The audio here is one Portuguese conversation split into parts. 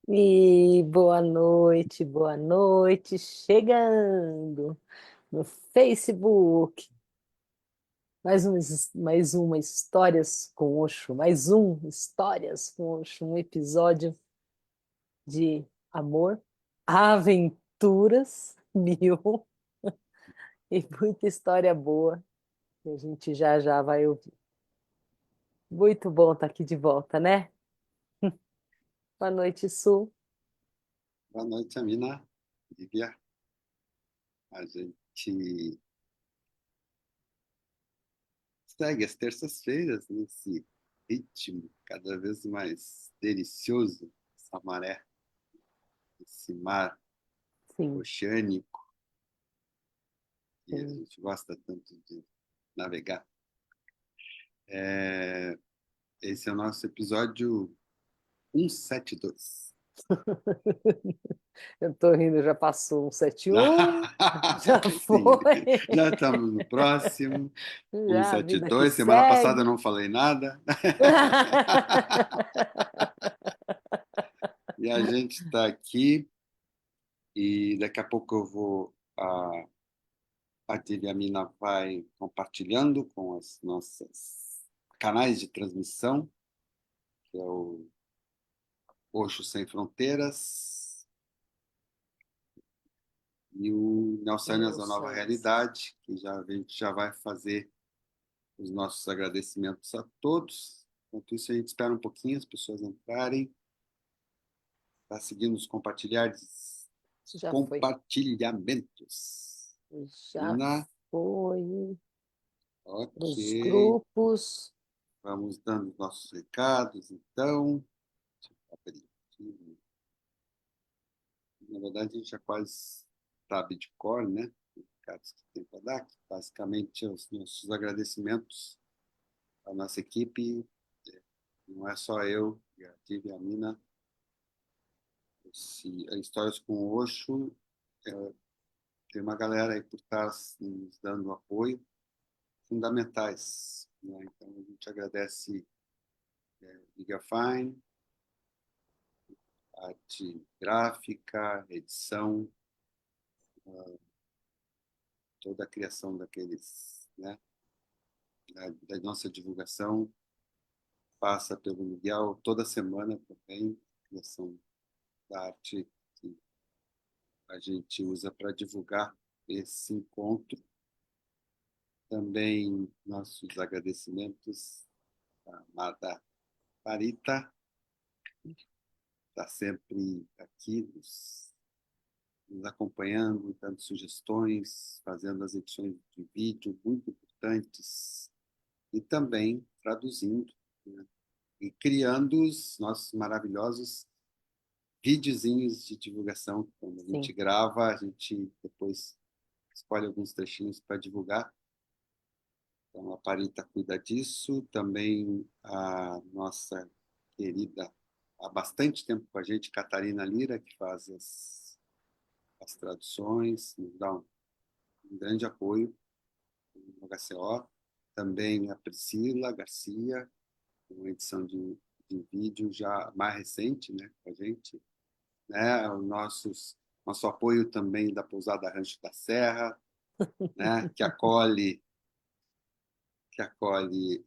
E boa noite, chegando no Facebook. Mais uma Histórias com Osho, mais um Histórias com Osho, um episódio de amor, aventuras mil e muita história boa que a gente já já vai ouvir. Muito bom estar aqui de volta, né? Boa noite, Su. Boa noite, Amina. Lívia. A gente segue as terças-feiras nesse ritmo cada vez mais delicioso, essa maré, esse mar Sim, oceânico que a sim. gente gosta tanto de navegar. É, Esse é o nosso episódio 172. Eu tô rindo, já passou um 71, já Sim, foi, já estamos no próximo. já a vida que 172. Semana passada eu segue. não falei nada. E a gente está aqui. E daqui a pouco eu vou, a Tia Mina vai compartilhando com as nossas canais de transmissão, que é o Oxo Sem Fronteiras e o Nelsânias Meu da Nova sonhos. Realidade, que já, a gente já vai fazer os nossos agradecimentos a todos. Enquanto isso, a gente espera um pouquinho as pessoas entrarem, para seguir nos Já foi, compartilhamentos. já Mina, foi. ok. Os grupos. Vamos dando os nossos recados, então. Deixa eu abrir aqui. Na verdade, a gente já quase sabe de cor, né? Os recados que tem para dar. Basicamente, os nossos agradecimentos à nossa equipe. Não é só eu, e a Div e a Mina. A Histórias com o Osho, é, tem uma galera aí por trás nos dando apoio, fundamentais, né? Então, a gente agradece Liga Fine, arte gráfica, edição, toda a criação daqueles, né, da nossa divulgação passa pelo Miguel toda semana também, criação da arte que a gente usa para divulgar esse encontro. Também nossos agradecimentos à amada Parita, está sempre aqui nos acompanhando, dando sugestões, fazendo as edições de vídeo muito importantes e também traduzindo, né, e criando os nossos maravilhosos videozinhos de divulgação. Quando a gente Sim. grava, a gente depois escolhe alguns trechinhos para divulgar. Então, a Parita cuida disso. Também a nossa querida, há bastante tempo com a gente, Catarina Lira, que faz as traduções, nos dá um grande apoio no HCO. Também a Priscila Garcia, uma edição de vídeo já mais recente, né, com a gente, né, nosso apoio também da Pousada Rancho da Serra, né, que acolhe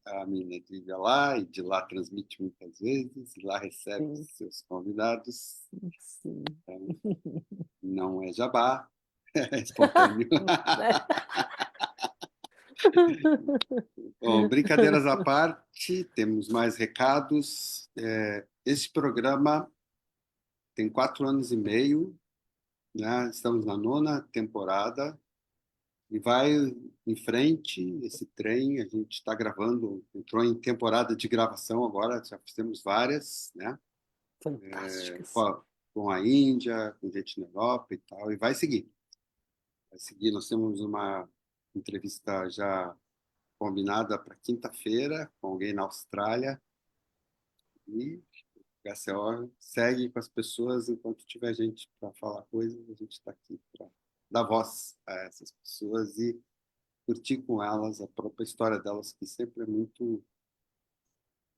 a mina de lá e de lá transmite muitas vezes, e lá recebe Sim, seus convidados. sim. Então, não é jabá, é espontâneo. Bom, brincadeiras à parte, temos mais recados. Este programa tem 4 anos e meio, né? Estamos na nona temporada e vai em frente esse trem. A gente está gravando, entrou em temporada de gravação agora, já fizemos várias, né? Fantásticas. Com a Índia, com gente na Europa e tal, e vai seguir. Vai seguir. Nós temos uma entrevista já combinada para quinta-feira com alguém na Austrália e o HCO segue com as pessoas enquanto tiver gente para falar coisas, a gente está aqui para dar voz a essas pessoas e curtir com elas a própria história delas, que sempre é muito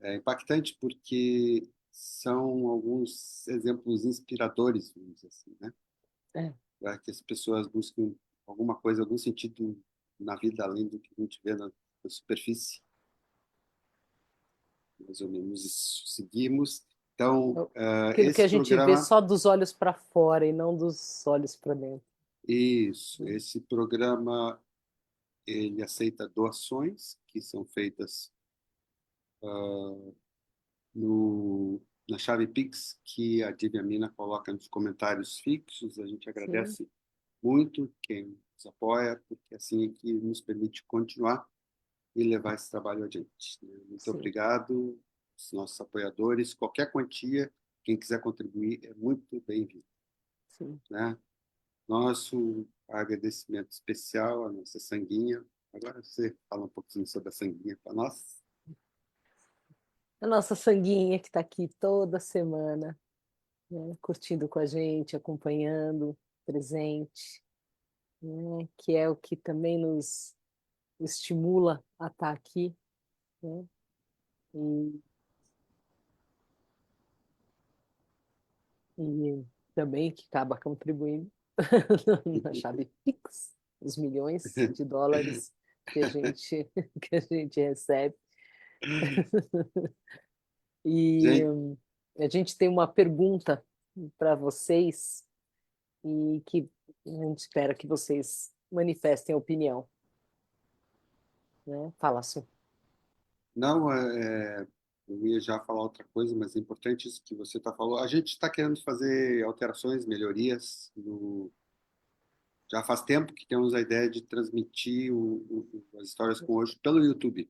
impactante, porque são alguns exemplos inspiradores, vamos dizer assim, né? É. Para que as pessoas busquem alguma coisa, algum sentido na vida além do que a gente vê na superfície. Mais ou menos isso. Seguimos. Então, Aquilo que a esse gente vê programa, só dos olhos para fora e não dos olhos para dentro. isso, esse programa, ele aceita doações que são feitas no, na chave Pix, que a Divya Mina coloca nos comentários fixos. A gente Sim, agradece muito quem nos apoia, porque assim é que nos permite continuar e levar esse trabalho adiante, né? Muito sim, obrigado, os nossos apoiadores. Qualquer quantia, quem quiser contribuir, é muito bem-vindo, sim. né? Nosso agradecimento especial à nossa Sanguinha. Agora você fala um pouquinho sobre a Sanguinha para nós. A nossa sanguinha que está aqui toda semana, né, curtindo com a gente, acompanhando, presente, né, que é o que também nos estimula a estar aqui, né, e, e também que acaba contribuindo na chave Pix, os milhões de dólares que a gente, que a gente recebe. E Gente, a gente tem uma pergunta para vocês e que a gente espera que vocês manifestem a opinião, né? Fala assim. não, eu ia já falar outra coisa, mas é importante isso que você está falando. A gente está querendo fazer alterações, melhorias. Já faz tempo que temos a ideia de transmitir as histórias com hoje pelo YouTube.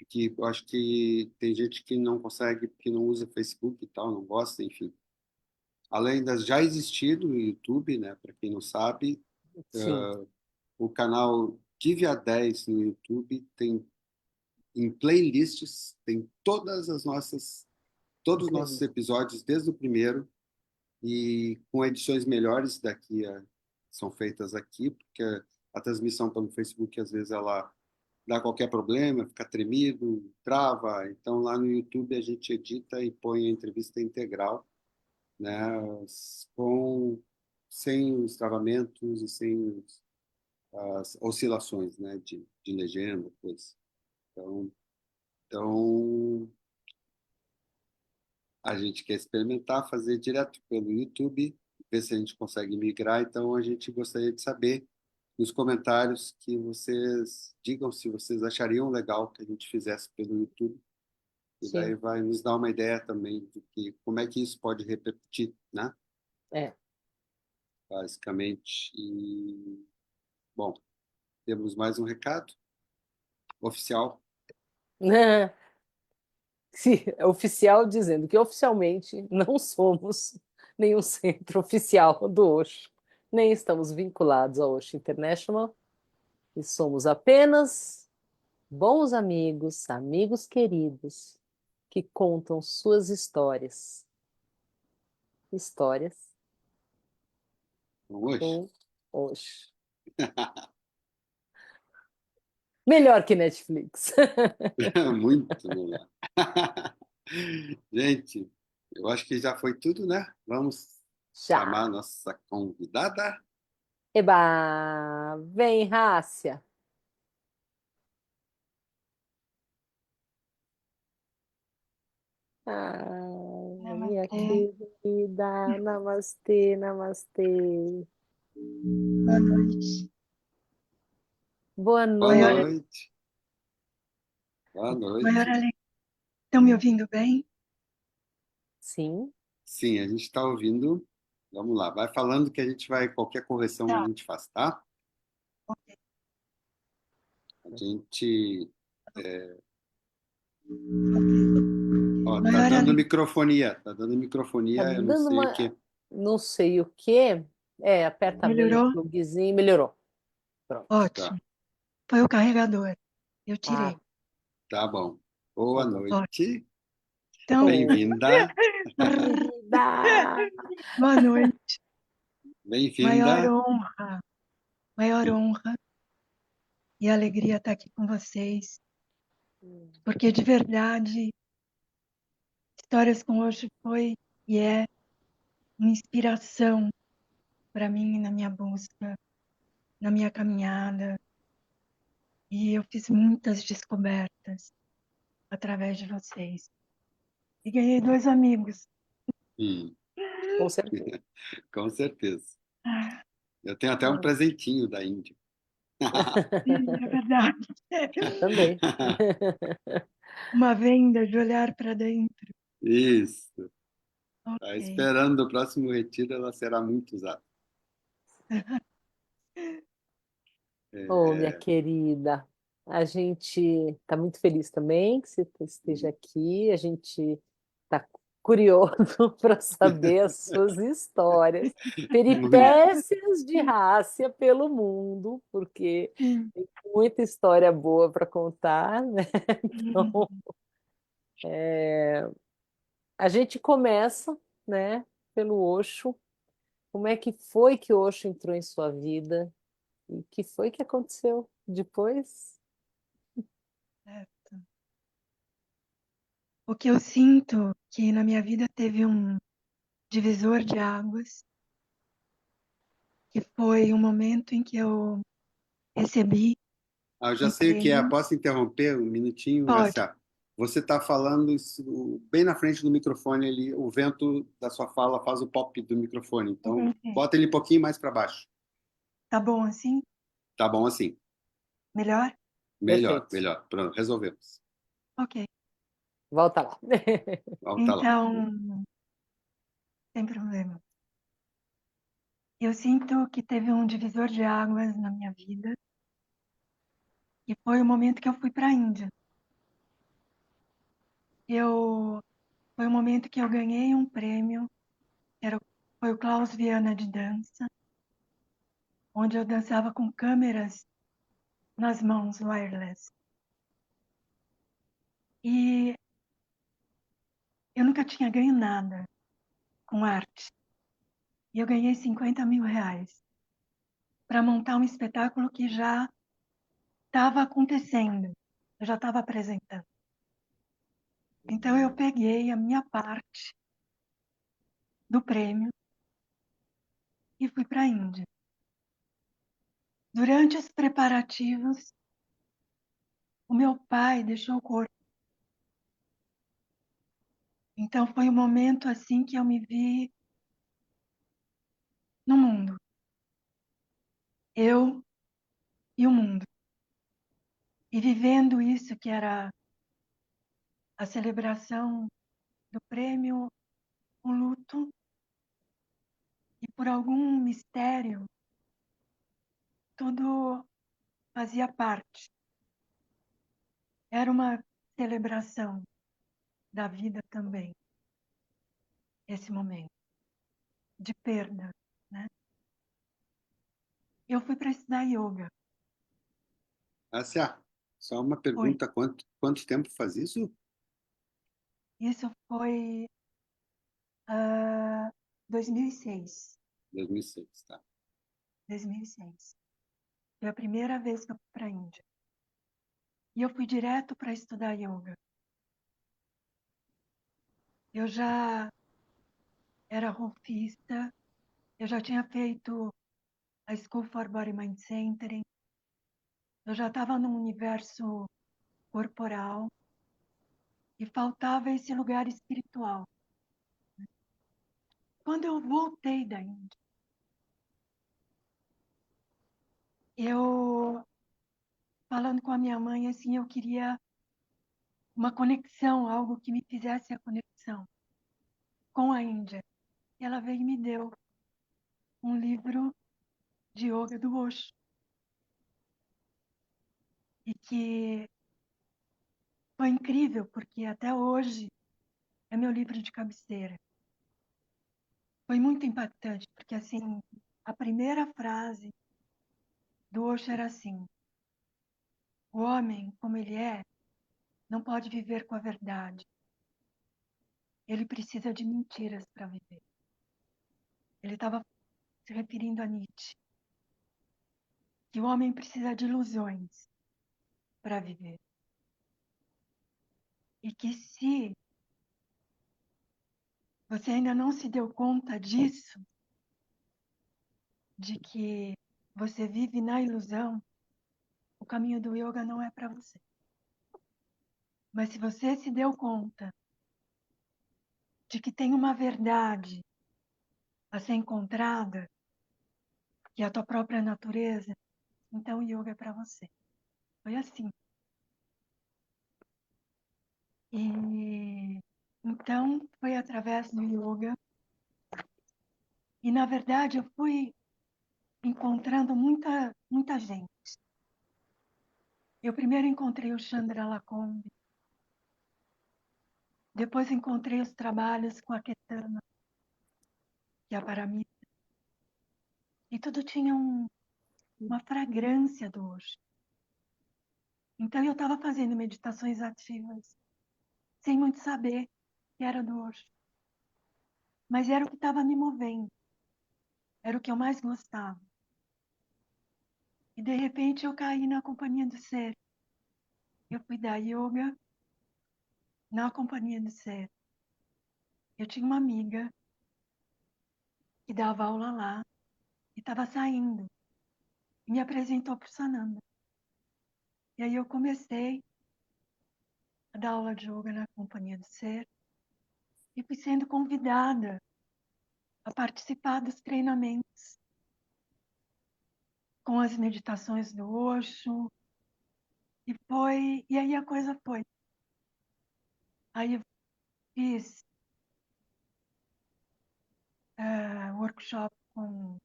Que eu acho que tem gente que não consegue, que não usa Facebook e tal, não gosta, enfim. Além das já existir no YouTube, né? Para quem não sabe, Sim, o canal Divia 10 no YouTube tem em playlists, tem todos os nossos entrevista. episódios desde o primeiro e com edições melhores são feitas aqui, porque a transmissão pelo Facebook às vezes ela dá qualquer problema, fica tremido, trava. Então lá no YouTube a gente edita e põe a entrevista integral, né, com sem os travamentos e sem as oscilações, né, de legenda, coisa. Então a gente quer experimentar, fazer direto pelo YouTube, ver se a gente consegue migrar. Então, a gente gostaria de saber nos comentários que vocês digam se vocês achariam legal que a gente fizesse pelo YouTube. E daí Sim, vai nos dar uma ideia também de que, como é que isso pode repetir, né? é. Basicamente. E, bom, temos mais um recado oficial. Sim, é oficial dizendo que oficialmente não somos nenhum centro oficial do Osho, nem estamos vinculados ao Osho International, e somos apenas bons amigos, amigos queridos, que contam suas histórias. Histórias Hoje. do Osho. Melhor que Netflix. Muito melhor. Gente, eu acho que já foi tudo, né? Vamos chamar a Já. nossa convidada. Eba! Vem, Rácia. Minha Namastê, querida. Namastê, namastê. boa noite. Boa Boa Maior, noite. noite. Boa maior noite. alegria. Estão me ouvindo bem? Sim. Sim, a gente está ouvindo. Vamos lá, vai falando que a gente vai, qualquer correção a Tá, gente faz, tá? ok. A gente, ó, Maior alegria. tá dando Tá microfonia, eu não dando sei o uma. que. Não sei o quê. É, aperta bem o Melhorou? plugzinho. Melhorou. Pronto. Tá, Ótimo. Foi o carregador. Eu Ah, tirei. tá bom. tá Boa bom. Ótimo. noite. Então, Oh, Bem-vinda. querida! boa noite. Maior Bem-vinda. honra, maior honra e alegria estar aqui com vocês, porque de verdade Histórias com Osho foi e é uma inspiração para mim na minha busca, na minha caminhada. E eu fiz muitas descobertas através de vocês. E ganhei 2 amigos. Hum, Com certeza. com certeza. Ah, Eu tenho até um É. presentinho da Índia. sim, é verdade. Também. Uma venda de olhar para dentro. Isso. Tá Ok. esperando o próximo retiro, ela será muito usada. Oh, minha É, querida, a gente está muito feliz também que você esteja aqui. A gente está curioso para saber as suas histórias, muito. peripécias de Rácia pelo mundo, porque Sim. tem muita história boa para contar, né? Então, a gente começa, né, pelo Osho. Como é que foi que o Osho entrou em sua vida? E o que foi que aconteceu depois? Certo. O que eu sinto que na minha vida teve um divisor de águas, que foi o momento em que eu recebi Eu já um sei o que é. prêmio. Posso interromper um minutinho, Pode. Gracia? Você está falando bem na frente do microfone ali, o vento da sua fala faz o pop do microfone. Então, Entendi. bota ele um pouquinho mais para baixo. Tá bom assim? Tá bom assim. Melhor? Melhor, Perfeito. melhor. Pronto, resolvemos. Ok. Volta lá. Volta lá. Então, sem problema. Eu sinto que teve um divisor de águas na minha vida, e foi o momento que eu fui para a Índia. Foi o momento que eu ganhei um prêmio, era, foi o Klaus Viana de dança, onde eu dançava com câmeras nas mãos, wireless. E eu nunca tinha ganho nada com arte. E eu ganhei 50 mil reais para montar um espetáculo que já estava acontecendo, eu já estava apresentando. Então eu peguei a minha parte do prêmio e fui para a Índia. Durante os preparativos, o meu pai deixou o corpo. Então foi um momento assim que eu me vi no mundo. Eu e o mundo. E vivendo isso que era a celebração do prêmio, o luto, e por algum mistério, tudo fazia parte. Era uma celebração da vida também, esse momento de perda, né? Eu fui para estudar yoga. Gracia, só uma Foi. pergunta: quanto tempo faz isso? Isso foi 2006. 2006, tá. 2006. Foi a primeira vez que eu fui para a Índia. E eu fui direto para estudar yoga. Eu já era rolfista, eu já tinha feito a School for Body Mind Centering, eu já estava num universo corporal e faltava esse lugar espiritual. Quando eu voltei da Índia, eu falando com a minha mãe assim, eu queria uma conexão, algo que me fizesse a conexão com a Índia. E ela veio e me deu um livro de yoga do Osho. E que foi incrível, porque até hoje é meu livro de cabeceira. Foi muito impactante, porque assim, a primeira frase do Osho era assim: o homem, como ele é, não pode viver com a verdade. Ele precisa de mentiras para viver. Ele estava se referindo a Nietzsche, que o homem precisa de ilusões para viver. E que se você ainda não se deu conta disso, de que você vive na ilusão, o caminho do yoga não é para você. Mas se você se deu conta de que tem uma verdade a ser encontrada, que é a tua própria natureza, então o yoga é para você. Foi assim. E então foi através do yoga. E na verdade eu fui encontrando muita gente. Eu primeiro encontrei o Chandra Lacombe, depois encontrei os trabalhos com a Ketana, que é a Paramita, e tudo tinha uma fragrância do Osho. Então eu estava fazendo meditações ativas, sem muito saber que era do Osho. Mas era o que estava me movendo, era o que eu mais gostava. E de repente eu caí na companhia do ser. Eu fui dar yoga na companhia do ser. Eu tinha uma amiga que dava aula lá e estava saindo. E me apresentou para o Sananda. E aí eu comecei a dar aula de yoga na companhia do ser e fui sendo convidada a participar dos treinamentos com as meditações do Osho. E aí a coisa foi. Aí eu fiz workshop com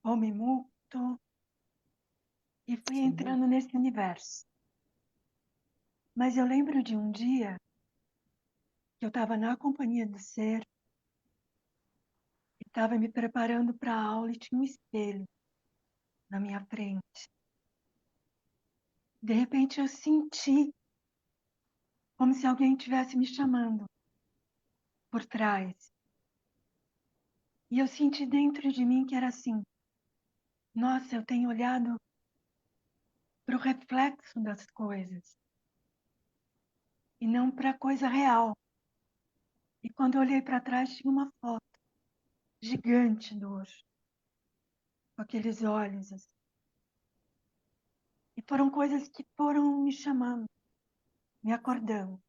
Homem Mukto e fui Sim. entrando nesse universo. Mas eu lembro de um dia que eu estava na companhia do ser e estava me preparando para a aula e tinha um espelho na minha frente. De repente eu senti como se alguém estivesse me chamando por trás. E eu senti dentro de mim que era assim: nossa, eu tenho olhado para o reflexo das coisas e não para a coisa real. E quando eu olhei para trás, tinha uma foto gigante do Osho, com aqueles olhos assim. E foram coisas que foram me chamando, me acordando.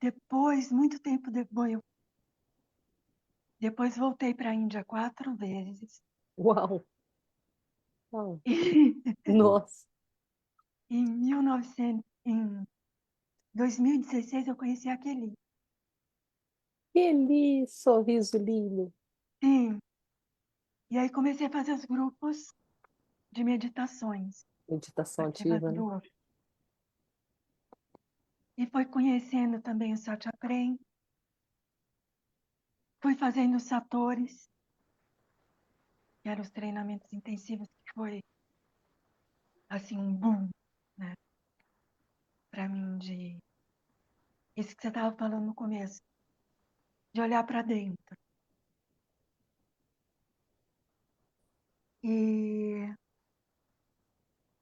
Depois, muito tempo depois voltei para a Índia 4 vezes. Uau! Uau. E Nossa, em 2016 eu conheci aquele. que sorriso lindo. Sim. E aí comecei a fazer os grupos de meditações Meditação ativas ativa, né? do Osho. E foi conhecendo também o Satyaprem. Fui fazendo os Satores, que eram os treinamentos intensivos, que foi assim um boom, né? Para mim, de isso que você estava falando no começo, de olhar para dentro. E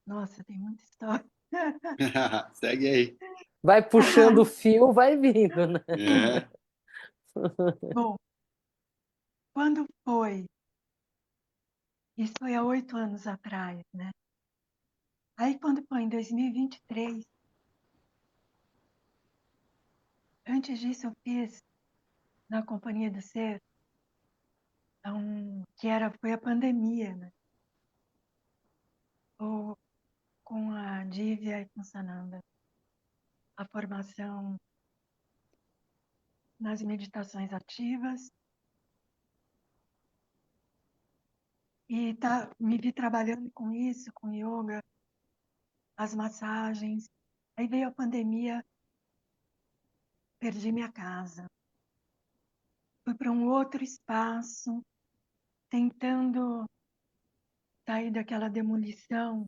nossa, tem muita história. Segue aí. Vai puxando o fio, vai vindo, né? É. Bom, quando foi? Isso foi há 8 anos atrás, né? Aí quando foi em 2023, antes disso eu fiz na Companhia do Ser, foi a pandemia, né? Com a Divya e com o Sananda, a formação nas meditações ativas. E me vi trabalhando com isso, com yoga, as massagens. Aí veio a pandemia, perdi minha casa. Fui para um outro espaço, tentando sair daquela demolição.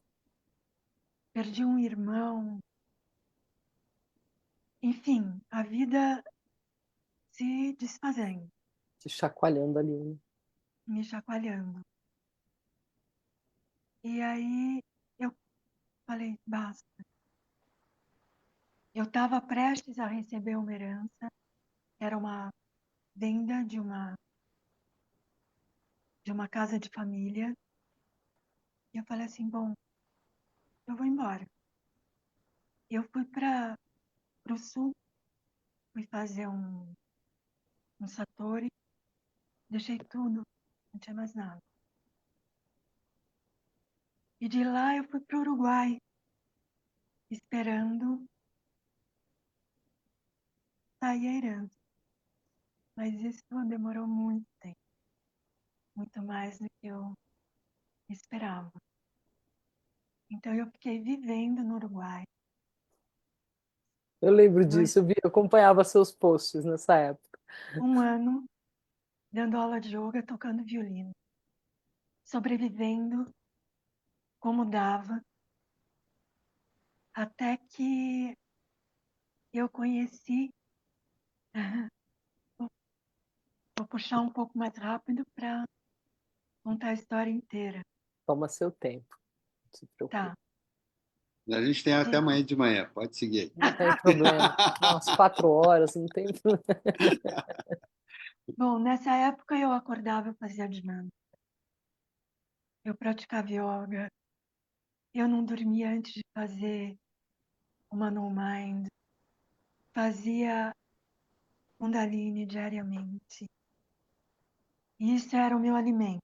Perdi um irmão. Enfim, a vida se desfazendo, Te chacoalhando ali, né? me chacoalhando. E aí eu falei, basta. Eu estava prestes a receber uma herança, era uma venda de uma casa de família. E eu falei assim, bom, eu vou embora. Eu fui para o sul, fui fazer um satori, deixei tudo, não tinha mais nada. E de lá eu fui para o Uruguai, esperando sair a herança. Mas isso demorou muito tempo, muito mais do que eu esperava. Então eu fiquei vivendo no Uruguai Eu lembro dois, disso, eu acompanhava seus posts nessa época. um ano dando aula de yoga, tocando violino, sobrevivendo como dava, até que eu conheci. Vou puxar um pouco mais rápido para contar a história inteira. Toma seu tempo, não se preocupe. Tá. A gente tem até amanhã de manhã, pode seguir Não tem problema. Umas 4 horas, não tem problema. Bom, nessa época eu acordava, eu fazia dinâmica. Eu praticava yoga. Eu não dormia antes de fazer uma no mind. Fazia Kundalini diariamente. E isso era o meu alimento.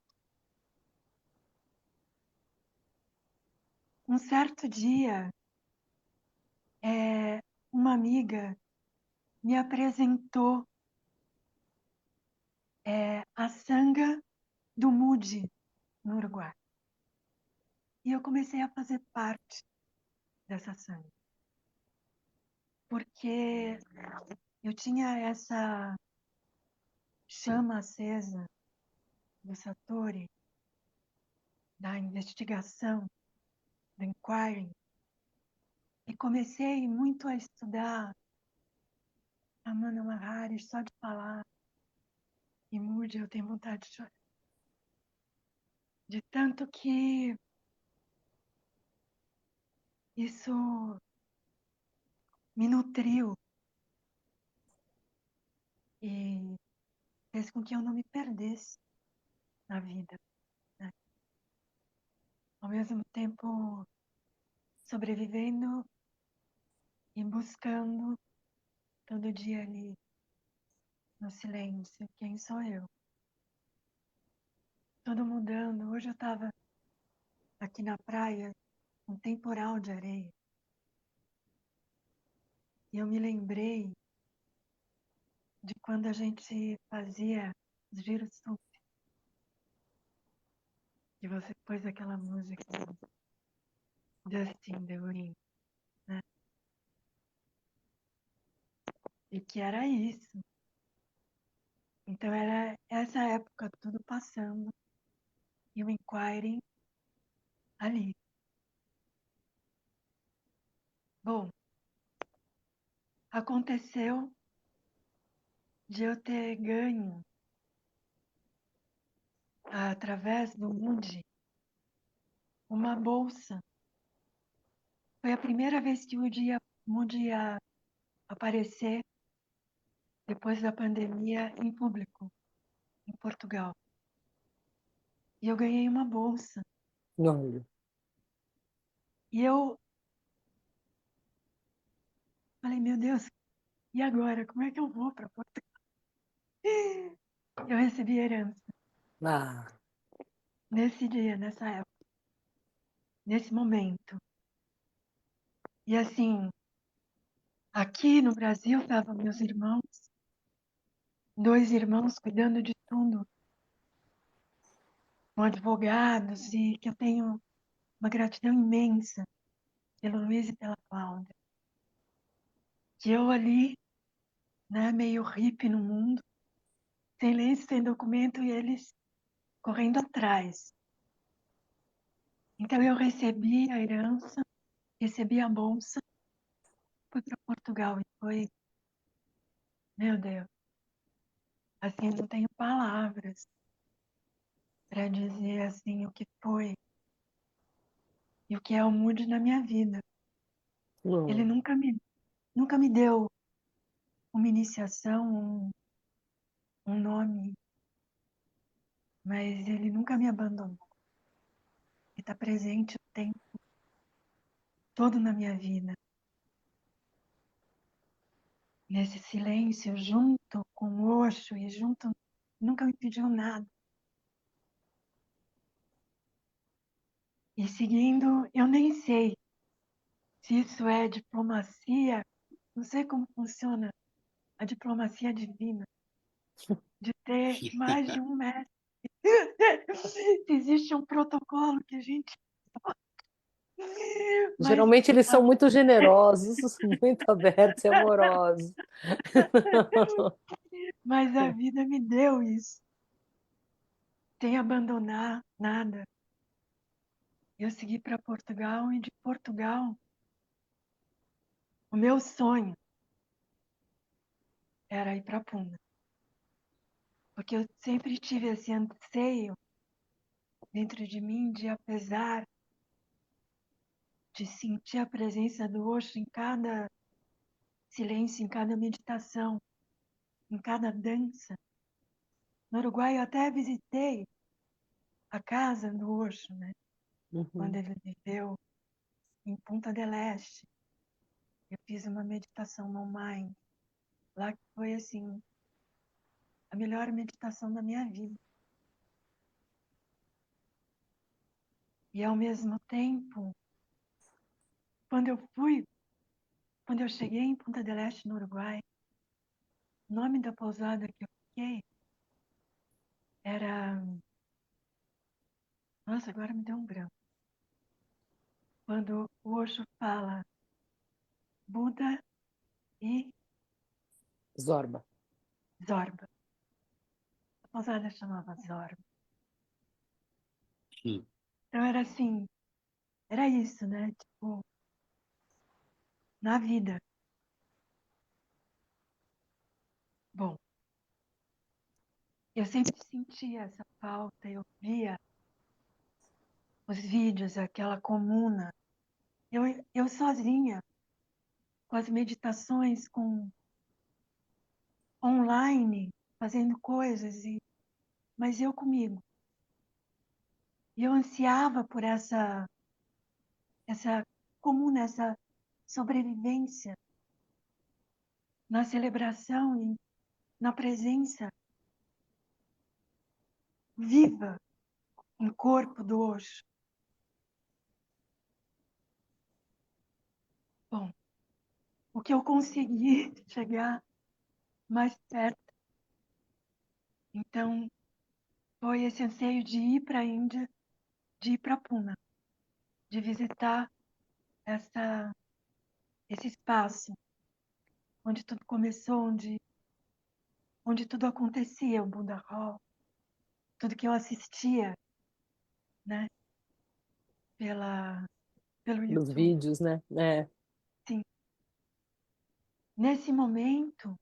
Um certo dia, uma amiga me apresentou a sanga do Mude no Uruguai. E eu comecei a fazer parte dessa sanga. Porque eu tinha essa chama acesa do Satori, da investigação, do inquiry, e comecei muito a estudar a Mano Mahari só de falar. E Mude, eu tenho vontade de chorar. De tanto que isso me nutriu e fez com que eu não me perdesse na vida, né? Ao mesmo tempo, sobrevivendo e buscando todo dia ali no silêncio, quem sou eu? Tudo mudando. Hoje eu estava aqui na praia, um temporal de areia, e eu me lembrei de quando a gente fazia os giros SUP, que você pôs aquela música Dustin the Wind, né? E que era isso. Então era essa época tudo passando e o inquiry ali. Bom, aconteceu de eu ter ganho, através do Mundi, uma bolsa. Foi a primeira vez que o Mundi ia aparecer depois da pandemia em público, em Portugal. E eu ganhei uma bolsa. Olha, E eu falei, meu Deus, e agora? Como é que eu vou para Portugal? Eu recebi herança ah, nesse dia, nessa época, nesse momento. E assim, aqui no Brasil estavam meus irmãos, 2 irmãos cuidando de tudo, com advogados, e que eu tenho uma gratidão imensa pelo Luiz e pela Cláudia. Que eu ali, né, meio hippie no mundo, sem lei, sem documento, e eles correndo atrás. Então eu recebi a herança, recebi a bolsa, fui para Portugal e foi, meu Deus, assim, não tenho palavras para dizer assim o que foi e o que é o Mood na minha vida. Ele não. nunca me nunca me deu uma iniciação, um nome, mas ele nunca me abandonou. Ele está presente o tempo todo na minha vida. Nesse silêncio, junto com o Osho e junto, nunca me pediu nada. E seguindo, eu nem sei se isso é diplomacia, não sei como funciona a diplomacia divina, de ter mais de um mestre. Se existe um protocolo que a gente. Mas, Geralmente eles são muito generosos, muito abertos e amorosos. mas a vida me deu isso, sem abandonar nada. Eu segui para Portugal e de Portugal, o meu sonho era ir para Puna. Porque eu sempre tive esse anseio dentro de mim de, apesar de sentir a presença do Osho em cada silêncio, em cada meditação, em cada dança. No Uruguai eu até visitei a casa do Osho, né? Quando Uhum. ele viveu em Punta del Este. Eu fiz uma meditação no Mind, lá que foi assim, a melhor meditação da minha vida. E ao mesmo tempo, quando eu cheguei em Punta del Este, no Uruguai, o nome da pousada que eu fiquei era. Nossa, agora me deu um branco. Quando o Osho fala Buda e Zorba. Zorba. A pousada chamava Zorba. Hum. Então era assim, era isso, né? Tipo, na vida. Bom, eu sempre sentia essa falta, eu via os vídeos, aquela comuna. Eu sozinha, com as meditações, com online, fazendo coisas, mas eu comigo. E eu ansiava por essa comuna, essa sobrevivência na celebração e na presença viva em corpo do Osho. Bom, o que eu consegui chegar mais perto, então, foi esse anseio de ir para a Índia, de ir para Puna, de visitar esse espaço onde tudo começou, onde tudo acontecia, o Buddha Hall, tudo que eu assistia, né, pelo Nos YouTube. vídeos, né? É. Sim. Nesse momento,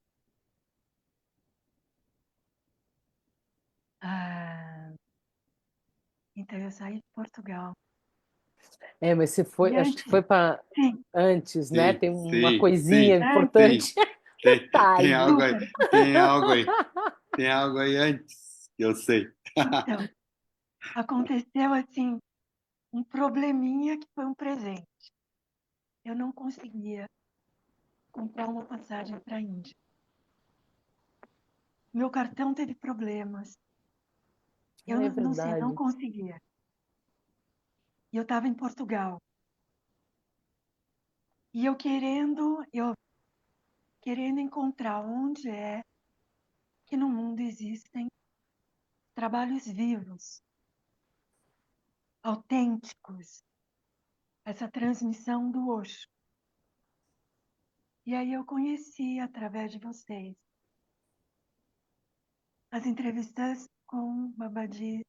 ah, então eu saí de Portugal. É, mas você E foi, acho que antes, foi para sim, antes, né? Sim, Tem uma sim, coisinha sim, antes, sim. importante. Tem Detalhe. algo aí, super. tem algo aí, tem algo aí antes, que eu sei. Então, aconteceu assim, um probleminha que foi um presente. Eu não conseguia comprar uma passagem para a Índia. Meu cartão teve problemas. Eu É não sei, não verdade. conseguia. E eu estava em Portugal. E eu querendo encontrar onde é que no mundo existem trabalhos vivos, autênticos, essa transmissão do Osho. E aí eu conheci, através de vocês, as entrevistas com Babaji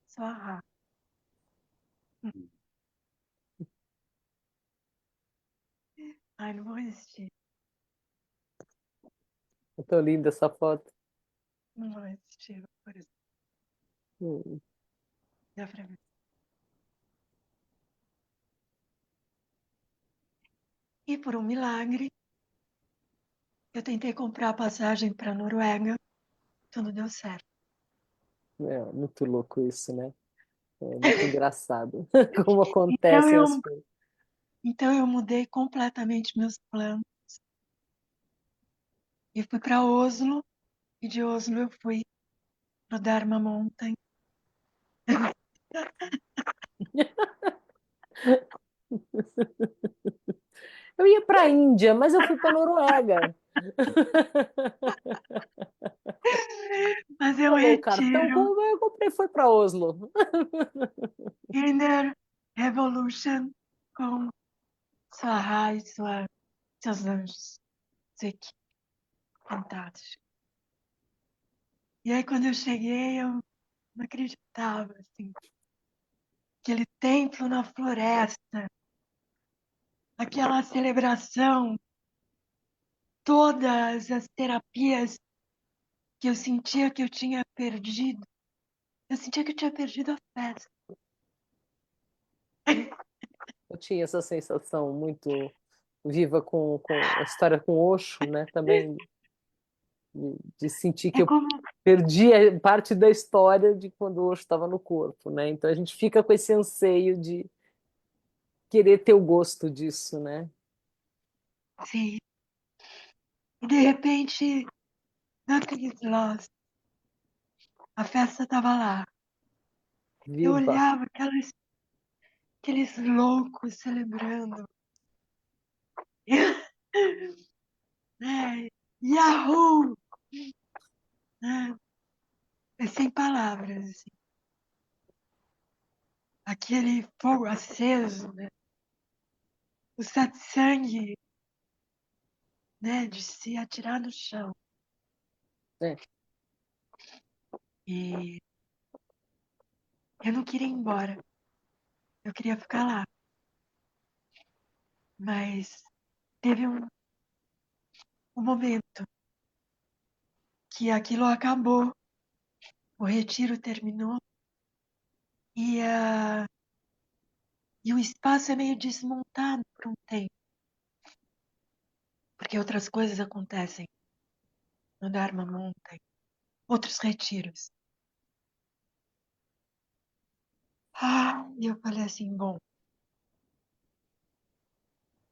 Soará. Ai, não vou resistir, Eu tô linda essa foto. não vou resistir, por isso. Hum. Dá pra ver. E por um milagre, Eu tentei comprar a passagem para a Noruega, tudo deu certo. É muito louco isso, né? É muito engraçado como Então acontecem as eu, coisas. então eu mudei completamente meus planos e fui para Oslo, e de Oslo eu fui para o Dharma Mountain. Eu ia para a Índia, mas eu fui para a Noruega. Fazer um Falou o cartão, retiro. como eu comprei, foi para Oslo. Inner Revolution com sua raiz, seus anjos. Zique, fantástico. E aí quando eu cheguei, eu não acreditava, assim, aquele templo na floresta, aquela celebração, todas as terapias que eu sentia que eu tinha perdido. Eu sentia que eu tinha perdido a festa. Eu tinha essa sensação muito viva com a história com Osho, né? Também de sentir É que eu como, perdi parte da história de quando o Osho estava no corpo, né? Então a gente fica com esse anseio de querer ter o gosto disso, né? sim, e de repente, nothing is lost. A festa estava lá. Eu Viva! olhava aqueles loucos celebrando. Né? Yahoo! Né? É sem palavras, assim. Aquele fogo aceso, né? O satsang, né? De se atirar no chão. É, E eu não queria ir embora. Eu queria ficar lá. Mas teve um momento que aquilo acabou. O retiro terminou e, e o espaço é meio desmontado por um tempo. Porque outras coisas acontecem no Dharma Mountain. Outros retiros. E eu falei assim, bom,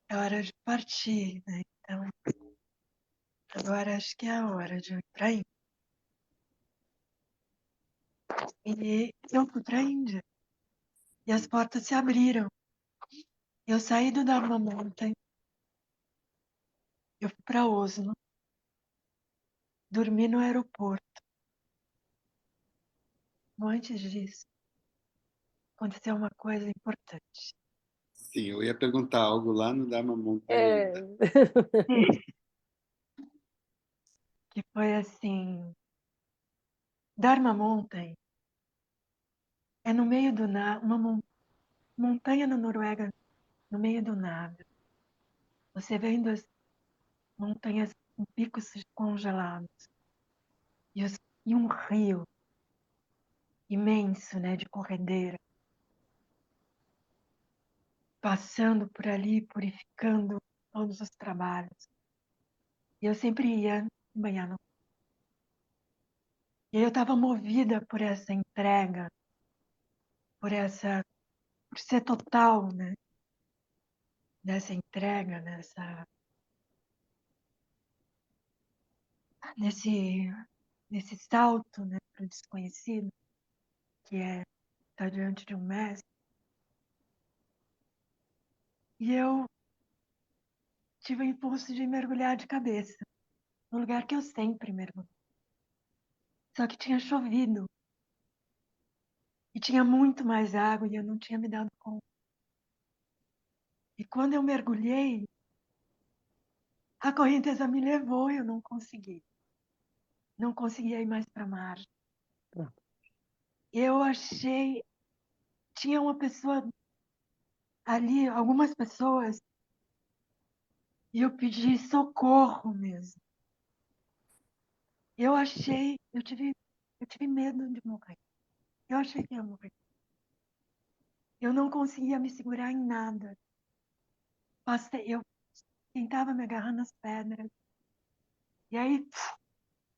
é hora de partir, né? Então, agora acho que é a hora de eu ir pra Índia. E eu fui pra Índia. E as portas se abriram. Eu saí do Dharma Mountain, eu fui pra Oslo, dormi no aeroporto. Antes disso, aconteceu uma coisa importante. Sim, eu ia perguntar algo lá no Dharma Mountain é, ainda. Que foi assim, Dharma Mountain é no meio do nada, uma montanha na Noruega, no meio do nada. Você vendo as montanhas com picos congelados e um rio imenso, né, de corredeira, passando por ali, purificando todos os trabalhos. E eu sempre ia banhar no. E eu estava movida por essa entrega, por ser total, né, nessa entrega, nesse, nesse salto, né, para o desconhecido, que é estar diante de um mestre. E eu tive o impulso de mergulhar de cabeça no lugar que eu sempre mergulho. Só que tinha chovido e tinha muito mais água e eu não tinha me dado conta. E quando eu mergulhei, a correnteza me levou e eu não consegui. Não conseguia ir mais para a margem. Eu achei, tinha uma pessoa ali, algumas pessoas, e eu pedi socorro mesmo. Eu tive medo de morrer. Eu achei que ia morrer. Eu não conseguia me segurar em nada. Eu tentava me agarrar nas pedras. E aí,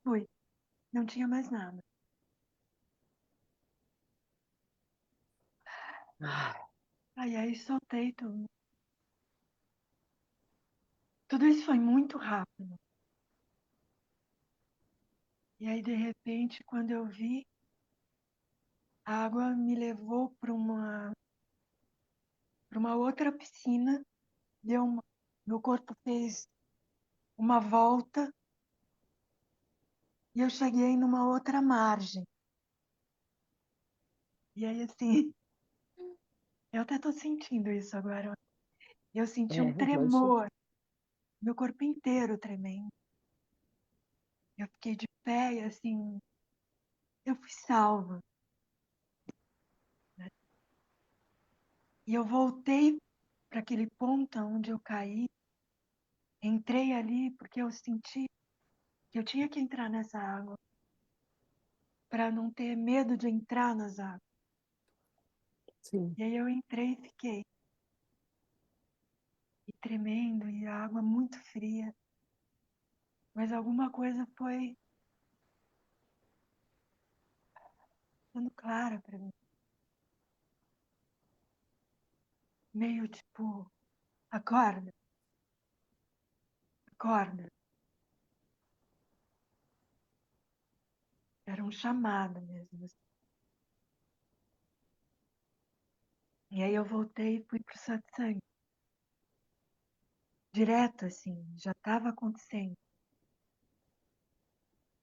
fui. Não tinha mais nada. Ai, Aí soltei tudo. Tudo isso foi muito rápido. E aí, de repente, quando eu vi, a água me levou para uma outra piscina. Meu corpo fez uma volta e eu cheguei numa outra margem. E aí, assim, eu até tô sentindo isso agora. Eu senti um imagina. tremor, meu corpo inteiro tremendo. Eu fiquei de pé e, assim, eu fui salva, né? E eu voltei para aquele ponto onde eu caí, entrei ali porque eu senti que eu tinha que entrar nessa água para não ter medo de entrar nas águas. Sim. E aí eu entrei e fiquei. E tremendo, e a água muito fria. Mas alguma coisa foi ficando clara para mim. Meio tipo, acorda, acorda. Era um chamado mesmo, assim. E aí eu voltei e fui pro satsang. Direto, assim, já estava acontecendo.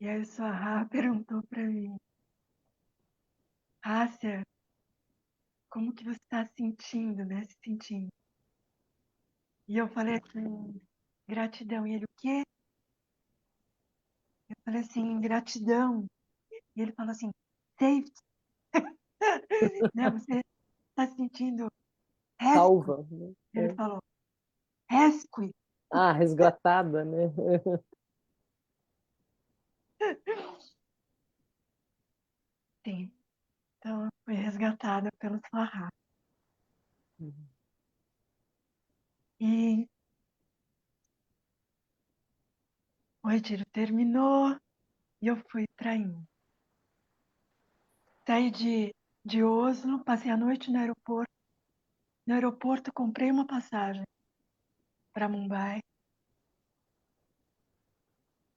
E aí o Swahá perguntou para mim, Ásia, como que você está sentindo, né? Se sentindo. E eu falei assim, gratidão. E ele, o quê? Eu falei assim, gratidão. E ele falou assim, safety, né? Você está sentindo rescue? Salva, né? Ele falou, rescue. Ah, resgatada, né? Sim. Então, eu fui resgatada pelo Swahá. E o retiro terminou e eu fui para Índia. Saí de Oslo, passei a noite no aeroporto. No aeroporto, comprei uma passagem para Mumbai.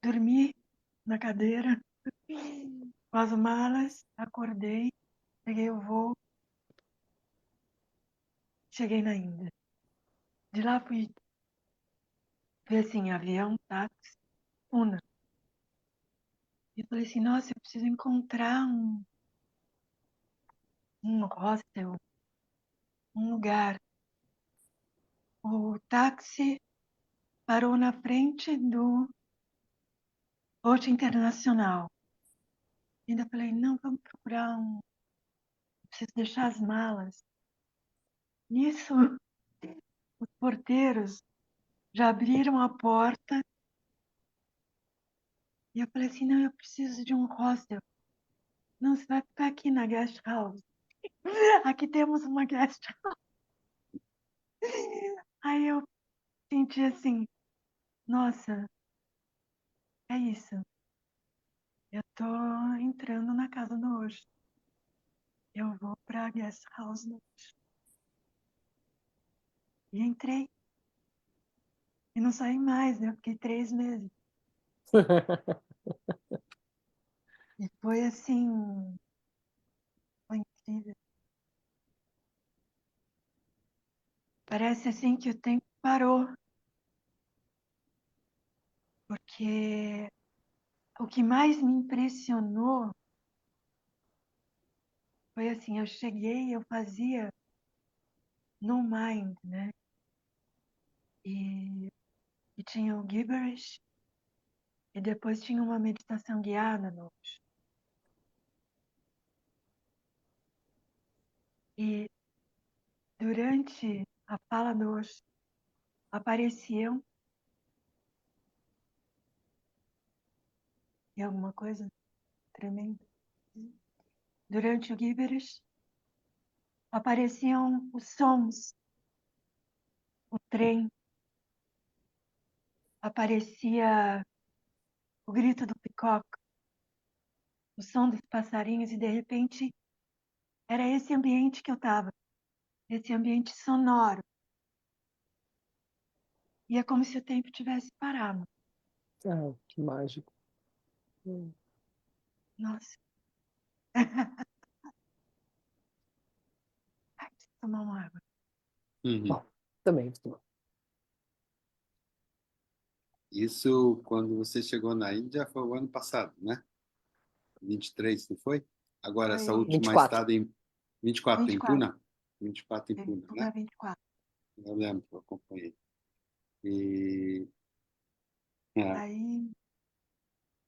Dormi na cadeira, com as malas, acordei, peguei o voo, cheguei na Índia. De lá fui ver assim, avião, táxi, Pune. E falei assim, nossa, eu preciso encontrar um hostel, um lugar. O táxi parou na frente do Ocean Internacional. Ainda falei, não, vamos procurar preciso deixar as malas. Nisso, os porteiros já abriram a porta e eu falei assim, não, eu preciso de um hostel. Não, você vai ficar aqui na guest house. Aqui temos uma guest house. Aí eu senti assim, nossa, é isso. Eu tô entrando na casa do hoje. Eu vou pra guest house no hoje. E entrei. E não saí mais, né? Eu fiquei 3 meses. E foi assim, foi incrível. Parece assim que o tempo parou. Porque o que mais me impressionou foi assim, eu cheguei, eu fazia no mind, né? E tinha o gibberish, e depois tinha uma meditação guiada no Osho. E durante a fala do Osho, apareciam e alguma coisa tremenda. Durante o gibberish, apareciam os sons, o trem, aparecia o grito do picoca, o som dos passarinhos, e de repente era esse ambiente que eu estava, esse ambiente sonoro. E é como se o tempo tivesse parado. Ah, que mágico. Hum. Nossa. Ai, preciso tomar uma água. Uhum. Bom, também. Isso quando você chegou na Índia foi o ano passado, né? 23, não foi? Agora, essa Foi última 24. estada em 24 em 24. Puna? 24 em Puna, né? Puna 24. Eu lembro que eu acompanhei. E é, Aí,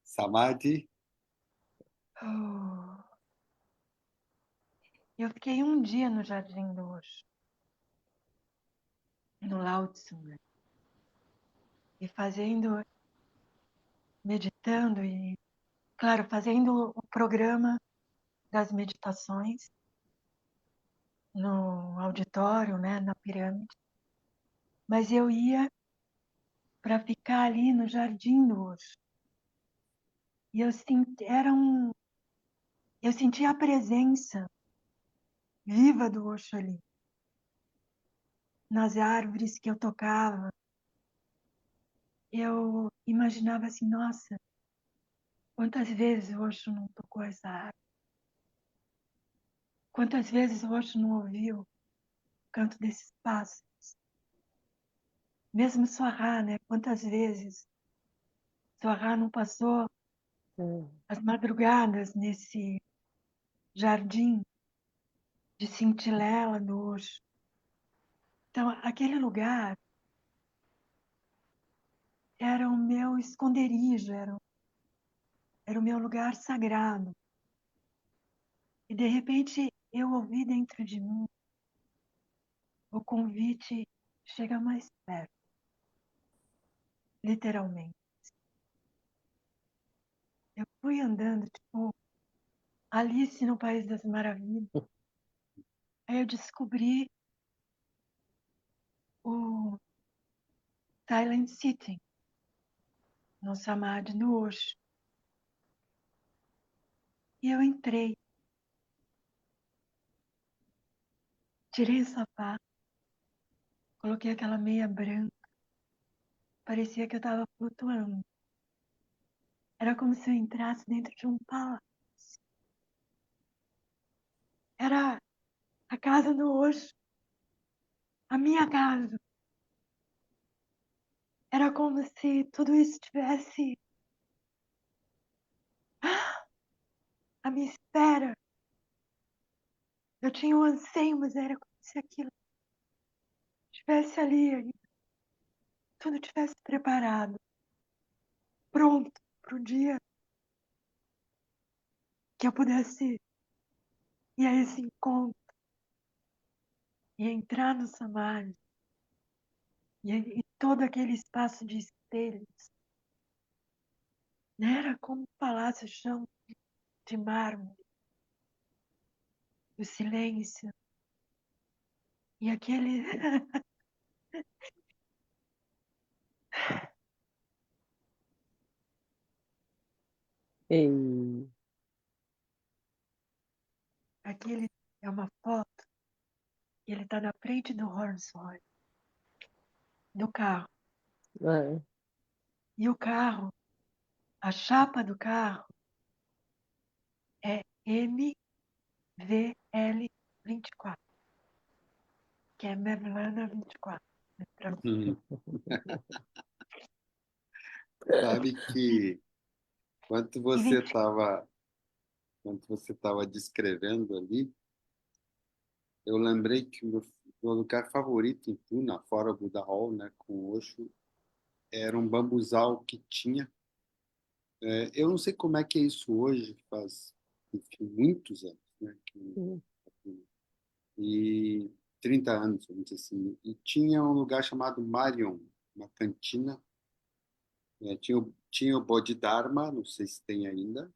Samadhi, oh, eu fiquei um dia no Jardim do Osho, no Lao Tzu, né? E fazendo, meditando e, claro, fazendo o programa das meditações no auditório, né, na pirâmide. Mas eu ia para ficar ali no Jardim do Osho. E eu sentia a presença viva do Osho ali, nas árvores que eu tocava. Eu imaginava assim, nossa, quantas vezes o Osho não tocou essa árvore? Quantas vezes o Osho não ouviu o canto desses pássaros? Mesmo Soará, né? Quantas vezes Soará não passou Hum. as madrugadas nesse jardim de Cintilela do Osho? Então, aquele lugar era o meu esconderijo, era o meu lugar sagrado. E, de repente, eu ouvi dentro de mim o convite: chega mais perto, literalmente. Eu fui andando, tipo, Alice no País das Maravilhas. Aí eu descobri o Silent Sitting, no Samadhi do Osho. E eu entrei, tirei o sapato, coloquei aquela meia branca, parecia que eu estava flutuando. Era como se eu entrasse dentro de um palácio. Era a casa do Osho, a minha casa. Era como se tudo isso tivesse à minha espera. Eu tinha um anseio, mas era como se aquilo estivesse ali, tudo tivesse preparado, pronto para o dia que eu pudesse ir a esse encontro e entrar no Samadhi. E todo aquele espaço de espelhos, né? Era como um palácio, chão de mármore, o silêncio. E aquele, E, aquele é uma foto, e ele está na frente do Rolls Royce, do carro. é, E o carro, a chapa do carro é MVL 24, que é Mevlana 24. uhum. Sabe que quando E você 20, estava quando você estava descrevendo ali, eu lembrei que o meu lugar favorito em Puna, fora o Buda Hall, né, com o Osho, era um bambuzal que tinha. Eu não sei como é que é isso hoje, faz enfim, muitos anos, né, e 30 anos, vamos dizer assim. E tinha um lugar chamado Marion, uma cantina. Tinha o Bodhidharma, não sei se tem ainda,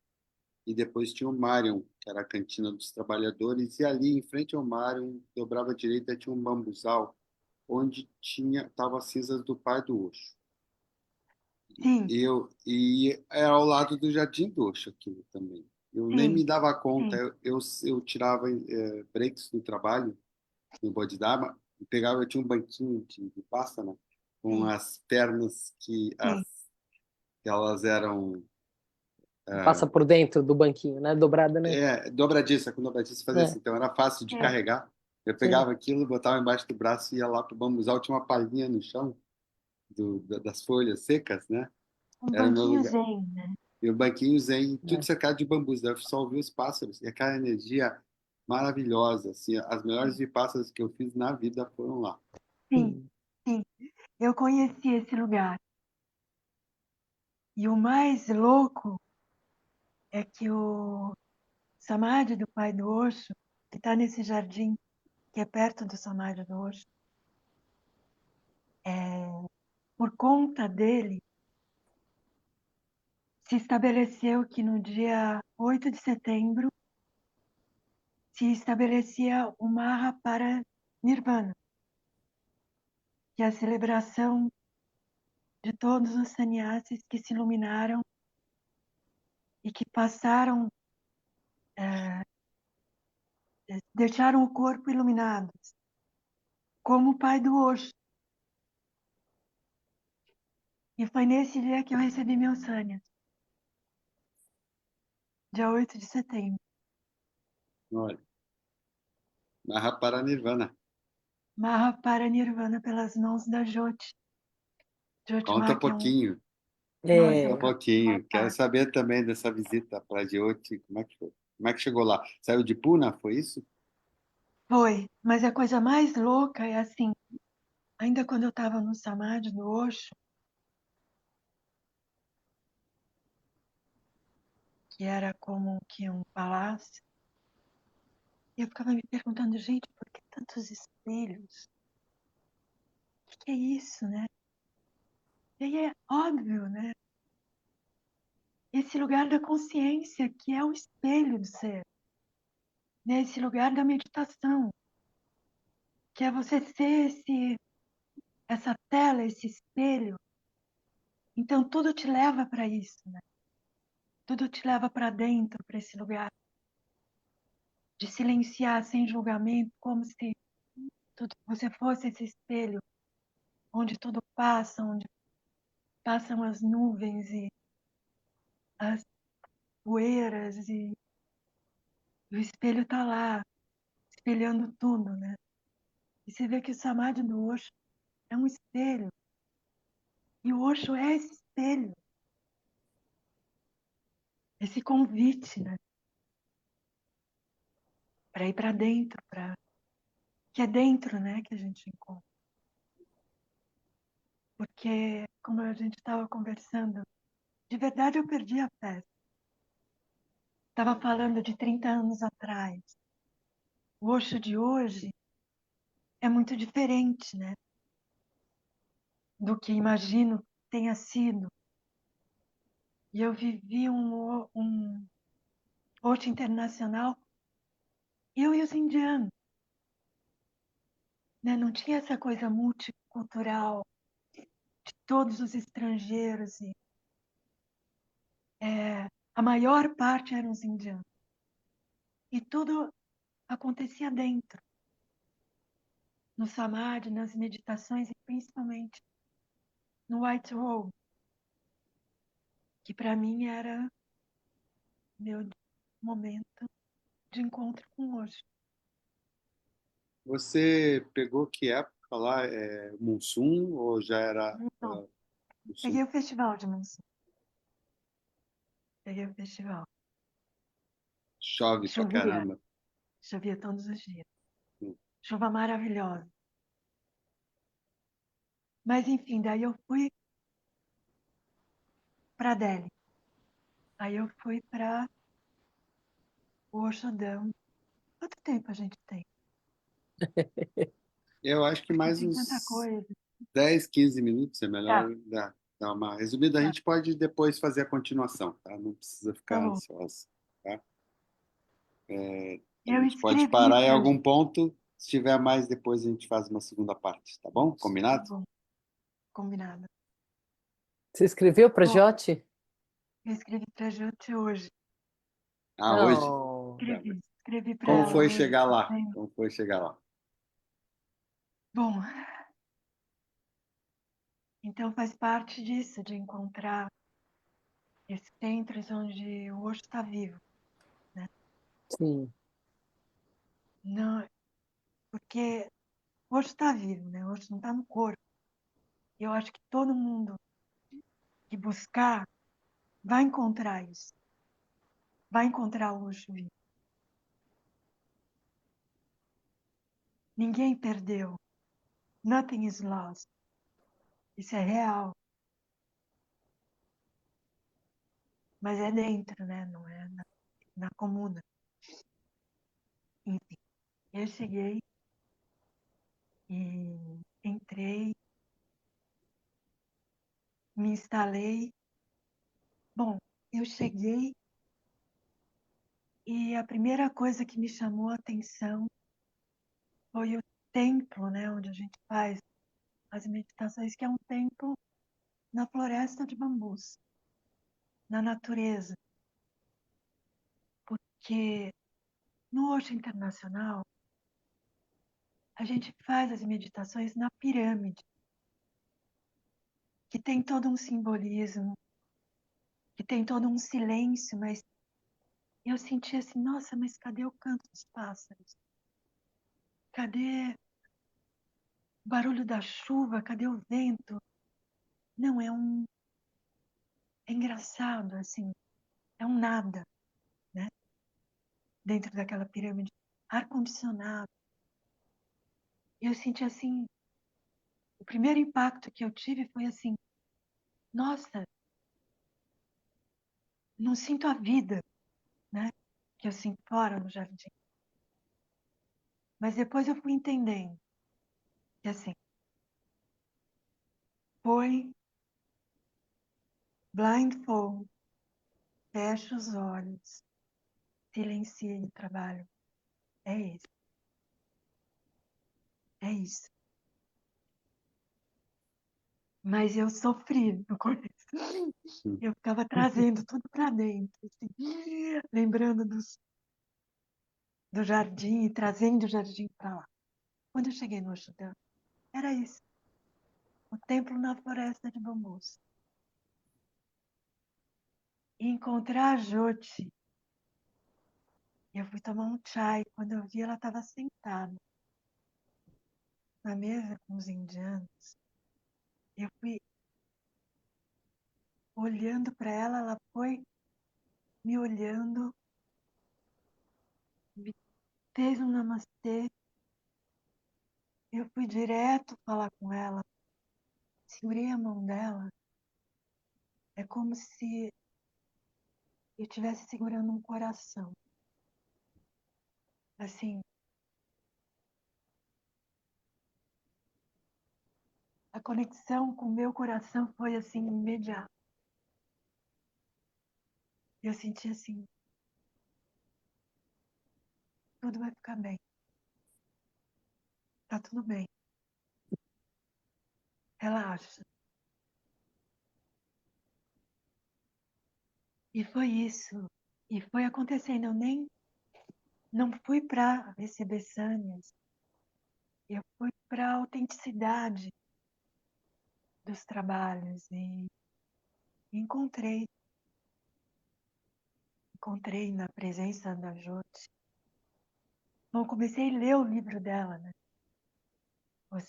e depois tinha o Marion, que era a cantina dos trabalhadores, e ali em frente ao Marion, dobrava à direita, tinha um bambuzal, onde tinha tava as cinzas do pai do Osho. Sim, E era ao lado do Jardim do Oxo aquilo também. Eu nem sim, me dava conta. sim, Eu tirava breaks no trabalho, no Bodhidharma, e pegava, eu tinha um banquinho de pasta, né? Com sim, as pernas sim, que elas eram Passa por dentro do banquinho, né? Dobrada, né? dobradiça, com dobradiça fazia É, assim, então era fácil de sim. carregar. Eu sim. pegava aquilo, botava embaixo do braço e ia lá para o bambuzal, tinha uma palhinha no chão das folhas secas, né? Um Era o meu banquinho lugar. zen, né? E o banquinho zen, tudo É. cercado de bambus, daí eu só ouvia os pássaros, e aquela energia maravilhosa, assim, as melhores vipassanas que eu fiz na vida foram lá. Sim, Hum. sim. Eu conheci esse lugar. E o mais louco é que o Samadhi do pai do Osho, que está nesse jardim, que é perto do Samadhi do Osho, por conta dele, se estabeleceu que no dia 8 de setembro se estabelecia o Maha para Nirvana, que é a celebração de todos os sannyasis que se iluminaram e que passaram, deixaram o corpo iluminado, como o pai do Osho. E foi nesse dia que eu recebi meu sannyas, dia 8 de setembro. Olha, Mahaparanirvana. Maha para Nirvana pelas mãos da Jyoti. Jyoti Conta um Ma, que é um. pouquinho, Nossa, é conta um um caminho pouquinho. Quero fantástico. saber também dessa visita para Jyoti, como é que foi? Como é que chegou lá? Saiu de Pune, foi isso? Foi, mas a coisa mais louca é assim, ainda quando eu estava no Samadhi do Osho, que era como que um palácio, e eu ficava me perguntando, gente, por que tantos espelhos? O que é isso, né? E aí é óbvio, né? Esse lugar da consciência, que é o espelho do ser, né? Esse lugar da meditação, que é você ser essa tela, esse espelho. Então tudo te leva para isso, né? Tudo te leva para dentro, para esse lugar de silenciar sem julgamento, como se você fosse esse espelho onde tudo passa, onde passam as nuvens e as poeiras e o espelho está lá, espelhando tudo, né? E você vê que o Samadhi do Osho é um espelho. E o Osho é esse espelho, esse convite, né? Para ir para dentro, que é dentro, né, que a gente encontra. Porque, como a gente estava conversando, de verdade eu perdi a fé. Estava falando de 30 anos atrás. O Osho de hoje é muito diferente, né, do que imagino que tenha sido. E eu vivi um Osho internacional, eu e os indianos, né? Não tinha essa coisa multicultural de todos os estrangeiros. E, a maior parte eram os indianos. E tudo acontecia dentro, no samadhi, nas meditações e principalmente no White Robe, que para mim era meu momento de encontro com hoje. Você pegou que época lá? Monsoon ou já era Então, Monsoon? peguei o festival de Monção, peguei o festival. Chove pra Chovia, caramba. chovia todos os dias. Hum. Chuva maravilhosa. Mas enfim, daí eu fui para Delhi. Aí eu fui para o Oxodão. Quanto tempo a gente tem? Eu acho que Porque mais tem tanta uns coisa. 10, 15 minutos é Tá, melhor dar uma resumida. A tá, gente pode depois fazer a continuação, tá? Não precisa tá ficar bom. ansiosa, tá? A Eu gente pode escrevi parar em para algum gente. ponto. Se tiver mais, depois a gente faz uma segunda parte, tá bom? Tá Combinado? bom, combinado. Você escreveu para Bom, Jyoti? eu escrevi para a Jute hoje. Ah, hoje? Não. Tá. Escrevi para Como ela foi hoje. chegar lá? Como foi chegar lá? Bom, então faz parte disso, de encontrar esses centros onde o Osho está vivo, né? Sim, Não, porque o Osho está vivo, né? O Osho não está no corpo. E eu acho que todo mundo que buscar vai encontrar isso. Vai encontrar o Osho vivo. Ninguém perdeu. Nothing is lost. Isso é real. Mas é dentro, né? Não é na comuna. Enfim, eu cheguei e entrei, me instalei. Bom, eu cheguei e a primeira coisa que me chamou a atenção foi o templo, né? Onde a gente faz as meditações, que é um templo na floresta de bambus, na natureza. Porque no Osho Internacional, a gente faz as meditações na pirâmide, que tem todo um simbolismo, que tem todo um silêncio, mas eu senti assim, nossa, mas cadê o canto dos pássaros? Cadê o barulho da chuva? Cadê o vento? Não, é engraçado, assim, é um nada, né? Dentro daquela pirâmide, ar-condicionado. E eu senti assim, o primeiro impacto que eu tive foi assim, nossa, não sinto a vida, né? Que eu sinto fora no jardim. Mas depois eu fui entendendo que assim, foi blindfold, fecha os olhos, silencia o trabalho. É isso, é isso. Mas eu sofri no começo. Eu ficava trazendo tudo para dentro, assim, lembrando do jardim, trazendo o jardim para lá. Quando eu cheguei no Oxutã, era isso, o templo na floresta de bambus. E encontrar a Jyoti, eu fui tomar um chai, quando eu vi ela estava sentada na mesa com os indianos. Eu fui olhando para ela, ela foi me olhando, me fez um namastê. Eu fui direto falar com ela, segurei a mão dela. É como se eu estivesse segurando um coração. Assim, a conexão com o meu coração foi assim imediata. Eu senti assim, tudo vai ficar bem. Tá tudo bem. Relaxa. E foi isso. E foi acontecendo. Eu nem não fui para receber sânias. Eu fui para a autenticidade dos trabalhos e encontrei na presença da Jyoti. Bom, comecei a ler o livro dela, né? Os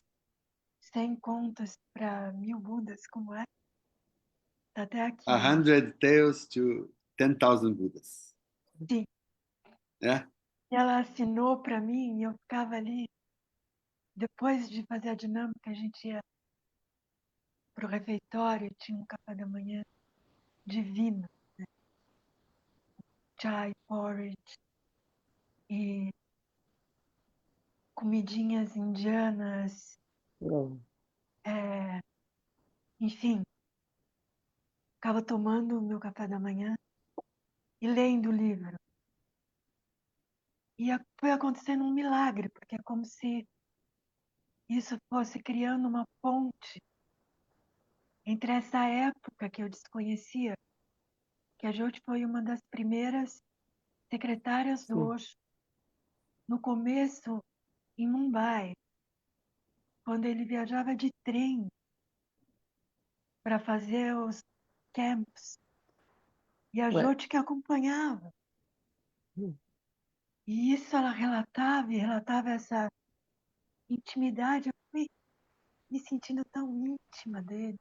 100 contos para 1000 Budas, como é? Tá até A aqui, ó. Hundred Tales to 10,000 Buddhas. Sim. É? E ela assinou para mim e eu ficava ali. Depois de fazer a dinâmica, a gente ia pro refeitório, tinha um café da manhã divino, chai, porridge e comidinhas indianas, não. é, enfim, ficava tomando o meu café da manhã e lendo o livro. E foi acontecendo um milagre, porque é como se isso fosse criando uma ponte entre essa época que eu desconhecia, que a Jyoti foi uma das primeiras secretárias do Sim. Osho, no começo, em Mumbai, quando ele viajava de trem para fazer os camps, e a Ué. Jyoti que acompanhava. E isso ela relatava, e relatava essa intimidade. Eu fui me sentindo tão íntima dele,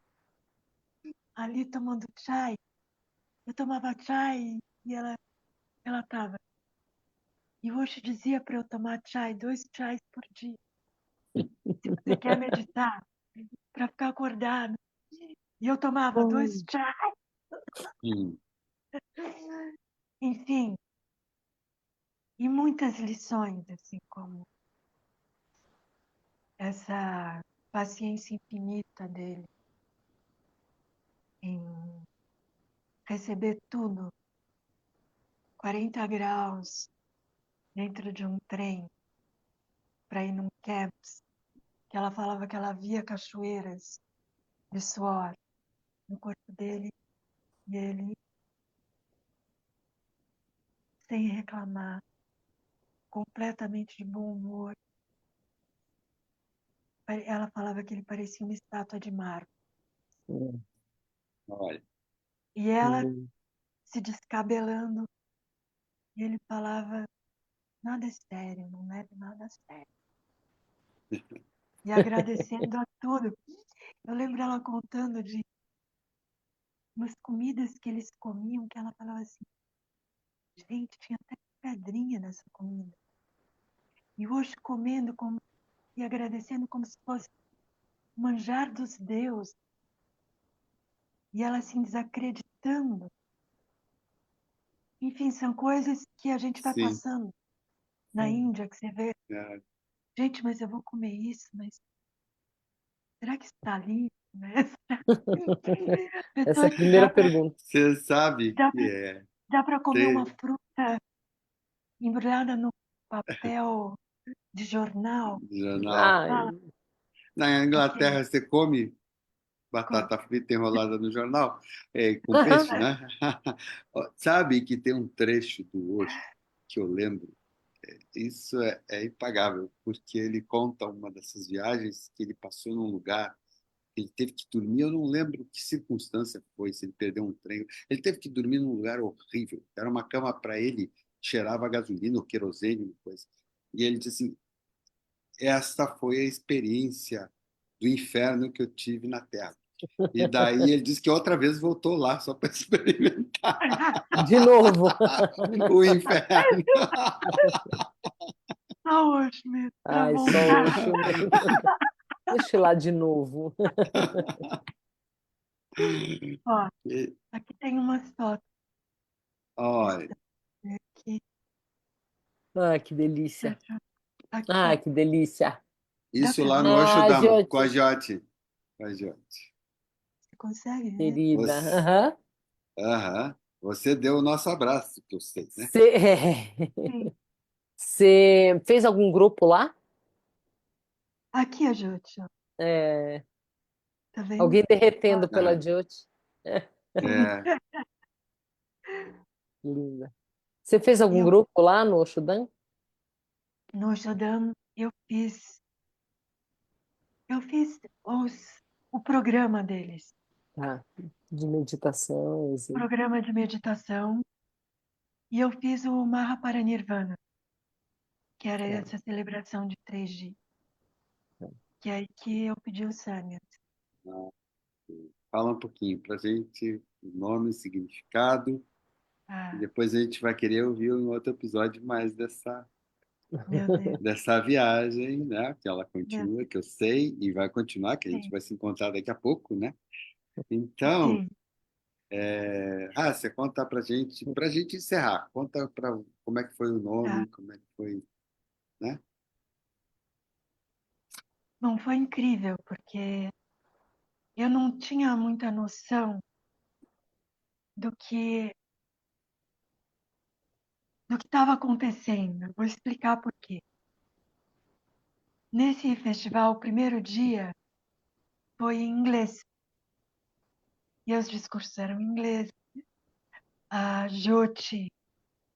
ali tomando chai. Eu tomava chai e ela relatava. E o Osho dizia para eu tomar chai, 2 chais por dia. Se você quer meditar, para ficar acordado. E eu tomava 2 Hum. chás. Hum. Enfim, e muitas lições, assim, como essa paciência infinita dele em receber tudo, 40 graus dentro de um trem para ir num campus, que ela falava que ela via cachoeiras de suor no corpo dele e ele, sem reclamar, completamente de bom humor. Ela falava que ele parecia uma estátua de mármore. Hum. Olha. E ela Hum. se descabelando, e ele falava: nada é sério, não leve nada a sério. E agradecendo a tudo. Eu lembro ela contando de umas comidas que eles comiam, que ela falava assim: gente, tinha até pedrinha nessa comida. E hoje comendo como, e agradecendo como se fosse manjar dos deuses. E ela assim desacreditando. Enfim, são coisas que a gente vai Sim. passando na Índia, que você vê, É, gente, mas eu vou comer isso, mas será que está limpo, né? Essa é Pessoas a que primeira pergunta. você sabe dá que é. dá para comer uma Tem fruta embrulhada no papel de jornal. jornal. Ai, Fala, Na aquele. Inglaterra, você come batata frita enrolada no jornal, com peixe, Aham, né? Ó, sabe que tem um trecho do Osho que eu lembro. Isso é impagável, porque ele conta uma dessas viagens que ele passou num lugar que ele teve que dormir. Eu não lembro que circunstância foi, se ele perdeu um trem. Ele teve que dormir num lugar horrível. Era uma cama para ele, cheirava a gasolina ou querosene, coisa. E ele disse assim: esta foi a experiência do inferno que eu tive na Terra. E daí ele disse que outra vez voltou lá só para experimentar de novo. o inferno. ah, hoje mesmo, para Ai, só voltar. Oxo mesmo. Deixa eu ir lá de novo. Ó, aqui tem umas fotos Olha, aqui. Ah, que delícia. Aqui, ó. Ah, que delícia. Dá isso para lá ver? no Ah, Oshodama, com a Jote, Jote. Com a Jote. Você consegue ver? querida. Você, Aham. aham. Você deu o nosso abraço, que eu sei, né? Sim. Você fez algum grupo lá? Aqui a Jute, ó. É, Tá vendo? alguém derretendo Ó, pela Ah, Jote? é, Linda. Você fez algum eu, grupo lá no Oxudan? no Jodam, eu fiz o programa deles. Tá. De meditação, assim. Programa de meditação. E eu fiz o Mahaparinirvana, que era Tá, essa celebração de 3 dias. tá. Que é aí que eu pedi o Sanya. ah, fala um pouquinho para a gente o nome, o significado, e Ah, depois a gente vai querer ouvir um outro episódio mais meu Deus, dessa viagem, né? Que ela meu continua, Deus. que eu sei, e vai continuar, que a gente Sim, vai se encontrar daqui a pouco, né? Então, sim. Você conta pra gente encerrar, conta como é que foi o Tá. nome, como é que foi, né? Bom, foi incrível, porque eu não tinha muita noção do que do que estava acontecendo. Vou explicar por quê. Nesse festival, o primeiro dia foi em inglês. E os discursos eram em inglês. A Jyoti,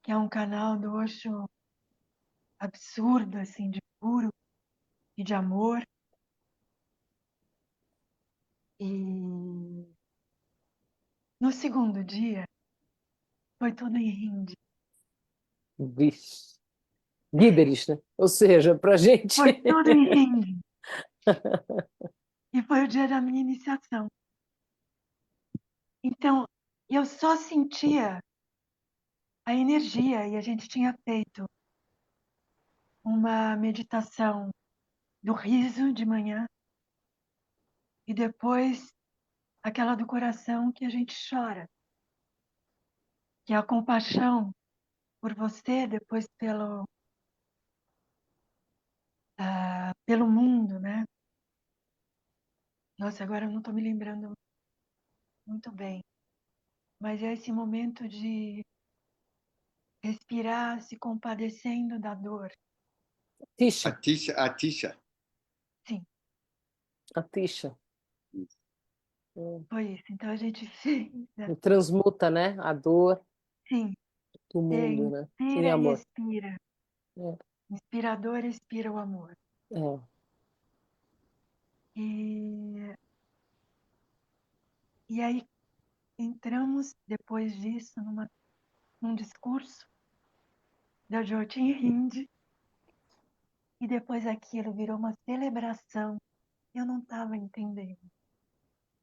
que é um canal do Osho absurdo, assim, de puro e de amor. E no segundo dia, foi tudo em hindi. Vixe. Gibberish, né? Ou seja, para gente. Foi tudo em hindi. E foi o dia da minha iniciação. Então, eu só sentia a energia, e a gente tinha feito uma meditação do riso de manhã e depois aquela do coração que a gente chora, que é a compaixão por você, depois pelo mundo, né? Nossa, agora eu não estou me lembrando muito bem, mas é esse momento de respirar, se compadecendo da dor. Tisha, A Tisha. Sim, a Tisha. É. foi isso. Então a gente fez. Transmuta, né? A dor Sim, do você mundo, né? Em inspira e amor. expira. É, Inspirador expira o amor. é. E, e aí entramos, depois disso, num discurso da Jyoti Hindi, e depois aquilo virou uma celebração. Eu não estava entendendo,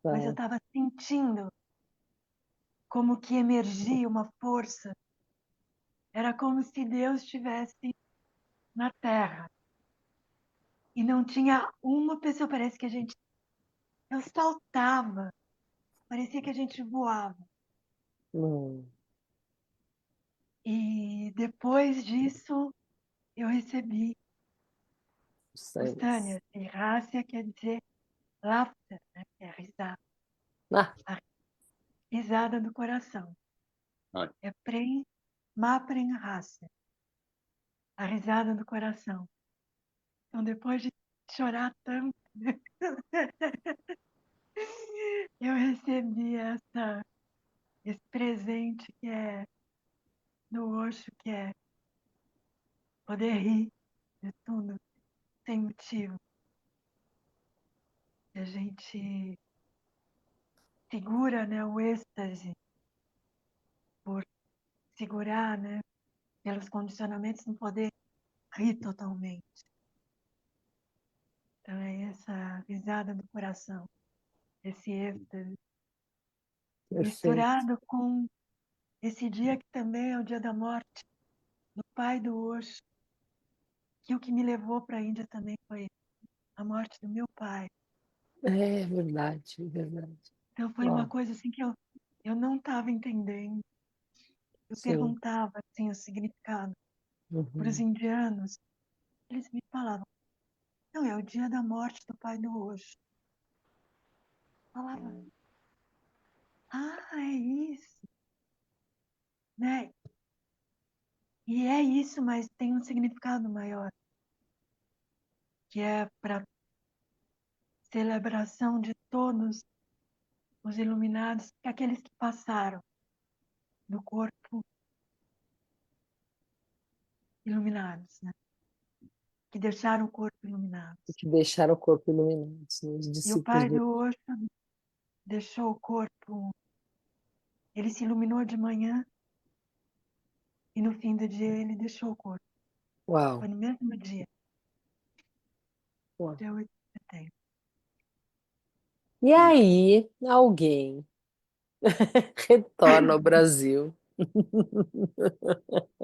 mas eu Tá. estava sentindo como que emergia uma força. Era como se Deus estivesse na Terra. E não tinha uma pessoa, parece que eu saltava, parecia que a gente voava. Hum, E depois disso, eu recebi o sei. Sânia. E Rácia quer dizer laughter, né? Que é risada. Ah, A risada do coração. Olha, É Prem Maprem Rácia. A risada do coração. Então, depois de chorar tanto, eu recebi esse presente que é do Osho, que é poder rir de tudo, sem motivo. A gente segura, né, o êxtase por segurar, né, pelos condicionamentos, não poder rir totalmente. Então é essa risada do coração, esse êxtase, perfeito. misturado com esse dia que também é o dia da morte do pai do Osho, que o que me levou para a Índia também foi a morte do meu pai. É verdade, é verdade. Então foi uma Uau, coisa assim que eu não estava entendendo. Eu sim. perguntava assim, o significado para os Uhum. indianos. Eles me falavam, não, é o dia da morte do pai do Osho. Eu falava, ah, é isso, né? E é isso, mas tem um significado maior, que é para celebração de todos os iluminados, aqueles que passaram do corpo iluminados, né? Que deixaram o corpo iluminado. Que deixaram o corpo iluminado, são os E o discípulos pai do. do Osho deixou o corpo, ele se iluminou de manhã e no fim do dia ele deixou o corpo. Foi Uau, no mesmo dia, uau. dia 8 de setembro. E aí, alguém retorna ao Brasil.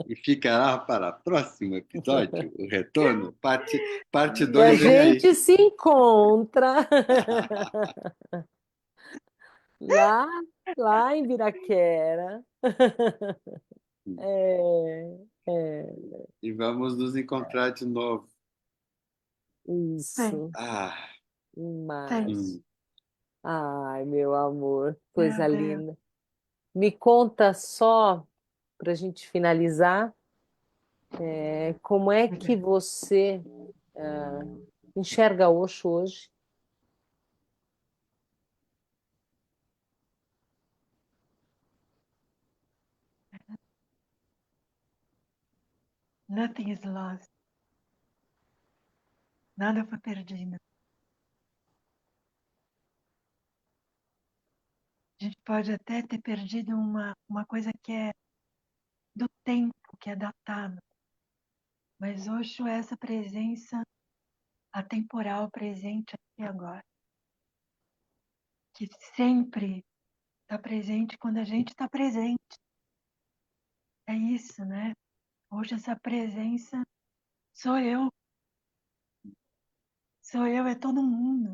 e ficará para o próximo episódio, o retorno, parte E a 2 vem aí. gente se encontra lá, lá em Viraquera. É, é, E vamos nos encontrar de novo. Sim, isso, Ah, em sim. março. Ai, meu amor, Meu coisa Deus. linda. Me conta só, para a gente finalizar, como é que você enxerga Osho hoje? Nothing is lost. Nada foi perdido. A gente pode até ter perdido uma coisa que é do tempo, que é datado. Mas Osho é essa presença atemporal, presente aqui e agora. Que sempre está presente quando a gente está presente. É isso, né? Hoje essa presença sou eu. Sou eu, é todo mundo.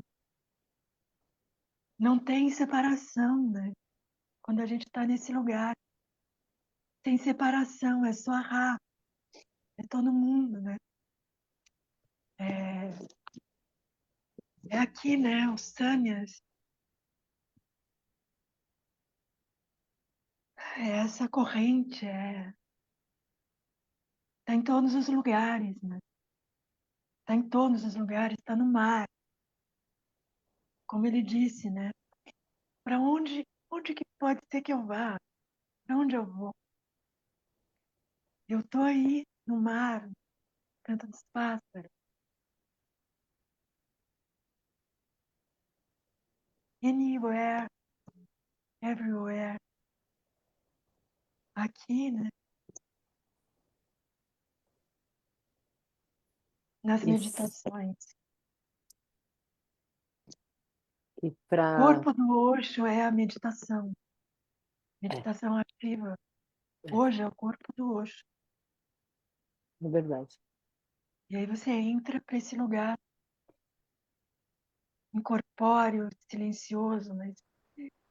Não tem separação, né? Quando a gente está nesse lugar. Tem separação, é só a é todo mundo, né? É, é aqui, né? Os Sanyas. É essa corrente, tá em todos os lugares, né? Tá em todos os lugares, tá no mar. Como ele disse, né? Para onde que pode ser que eu vá? Para onde eu vou? Eu tô aí no mar, canto dos pássaros. Anywhere, everywhere. Aqui, né? Nas E, meditações. e O para. corpo do Osho é a meditação. É, Meditação ativa. é, Hoje é o corpo do Osho. é verdade. E aí você entra para esse lugar incorpóreo, silencioso, né?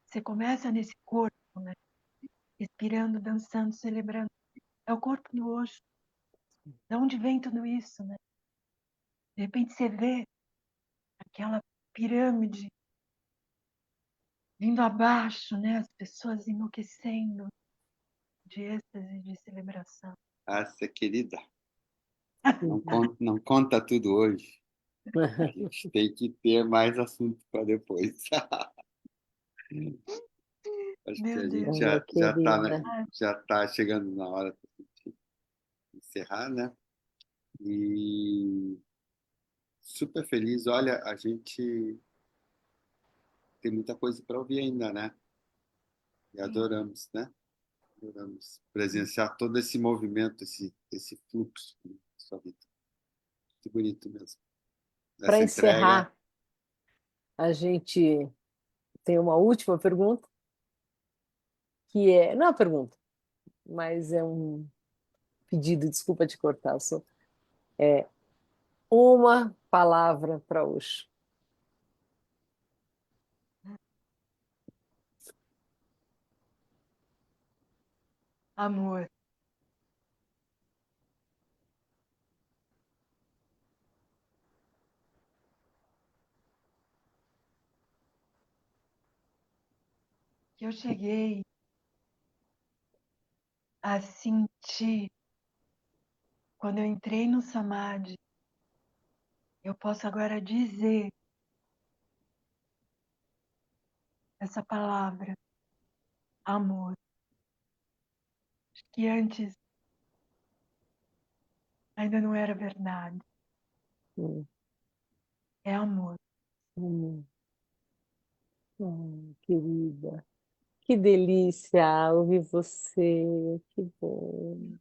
Você começa nesse corpo, né? Respirando, dançando, celebrando. É o corpo do Osho. De onde vem tudo isso, né? De repente você vê aquela pirâmide vindo abaixo, né? As pessoas enlouquecendo de êxtase, de celebração. Essa querida, não conta tudo hoje. A gente tem que ter mais assunto para depois. Acho que Meu a gente Deus. Minha querida. já tá chegando na hora de encerrar, né? E super feliz. Olha, a gente tem muita coisa para ouvir ainda, né? E adoramos, né? Adoramos presenciar todo esse movimento, esse fluxo da sua vida. Muito bonito mesmo. Para Essa entrega. encerrar, a gente tem uma última pergunta, que é. Não é uma pergunta, mas é um pedido, desculpa te cortar, só. É uma palavra para hoje. Amor. Que eu cheguei a sentir quando eu entrei no Samadhi. Eu posso agora dizer essa palavra, amor, que antes ainda não era verdade. Hum, É amor. hum, querida. Que delícia ouvir você. Que bom.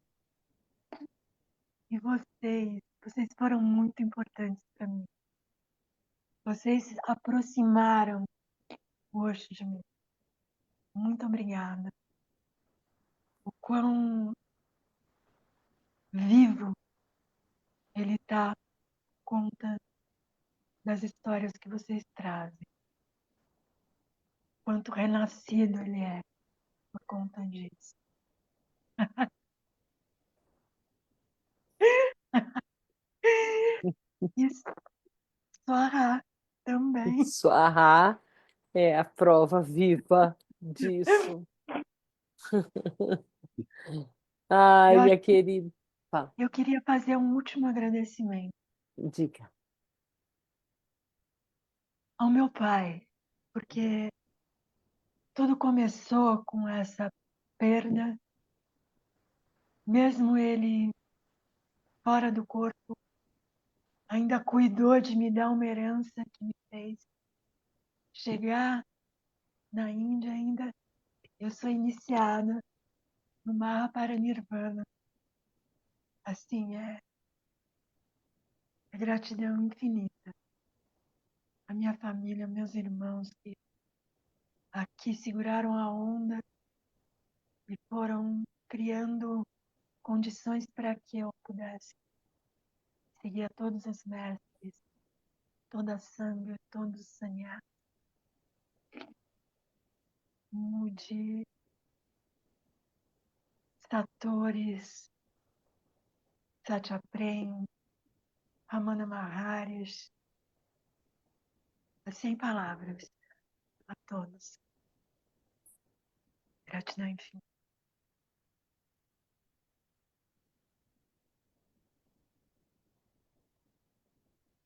E vocês foram muito importantes para mim. Vocês aproximaram o Osho de mim. Muito obrigada. O quão vivo ele está conta das histórias que vocês trazem. Quanto renascido ele é por conta disso. Isso só também. Suará é a prova viva disso. Ai, Eu, minha querida. Fala, eu queria fazer um último agradecimento diga. ao meu pai, porque tudo começou com essa perda, mesmo ele fora do corpo, ainda cuidou de me dar uma herança que me fez chegar na Índia ainda. Eu sou iniciada no Mahaparinirvana. Assim, é gratidão infinita. A minha família, meus irmãos que aqui seguraram a onda e foram criando condições para que eu pudesse seguir a todos os mestres, toda a sangha, todos os sannyas, Mudi, Satoris, Satyaprem, Ramana Maharaj, sem palavras, a todos. Gratidão infinita.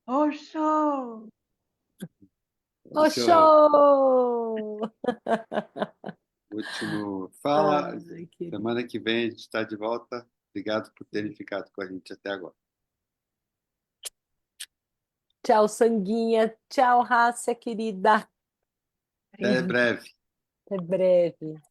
Osho! Ô, Show! show! Último fala. Ai, que... Semana que vem a gente está de volta. Obrigado por terem ficado com a gente até agora. Tchau, Sanguinha. Tchau, Rácia querida. Até breve. Até breve.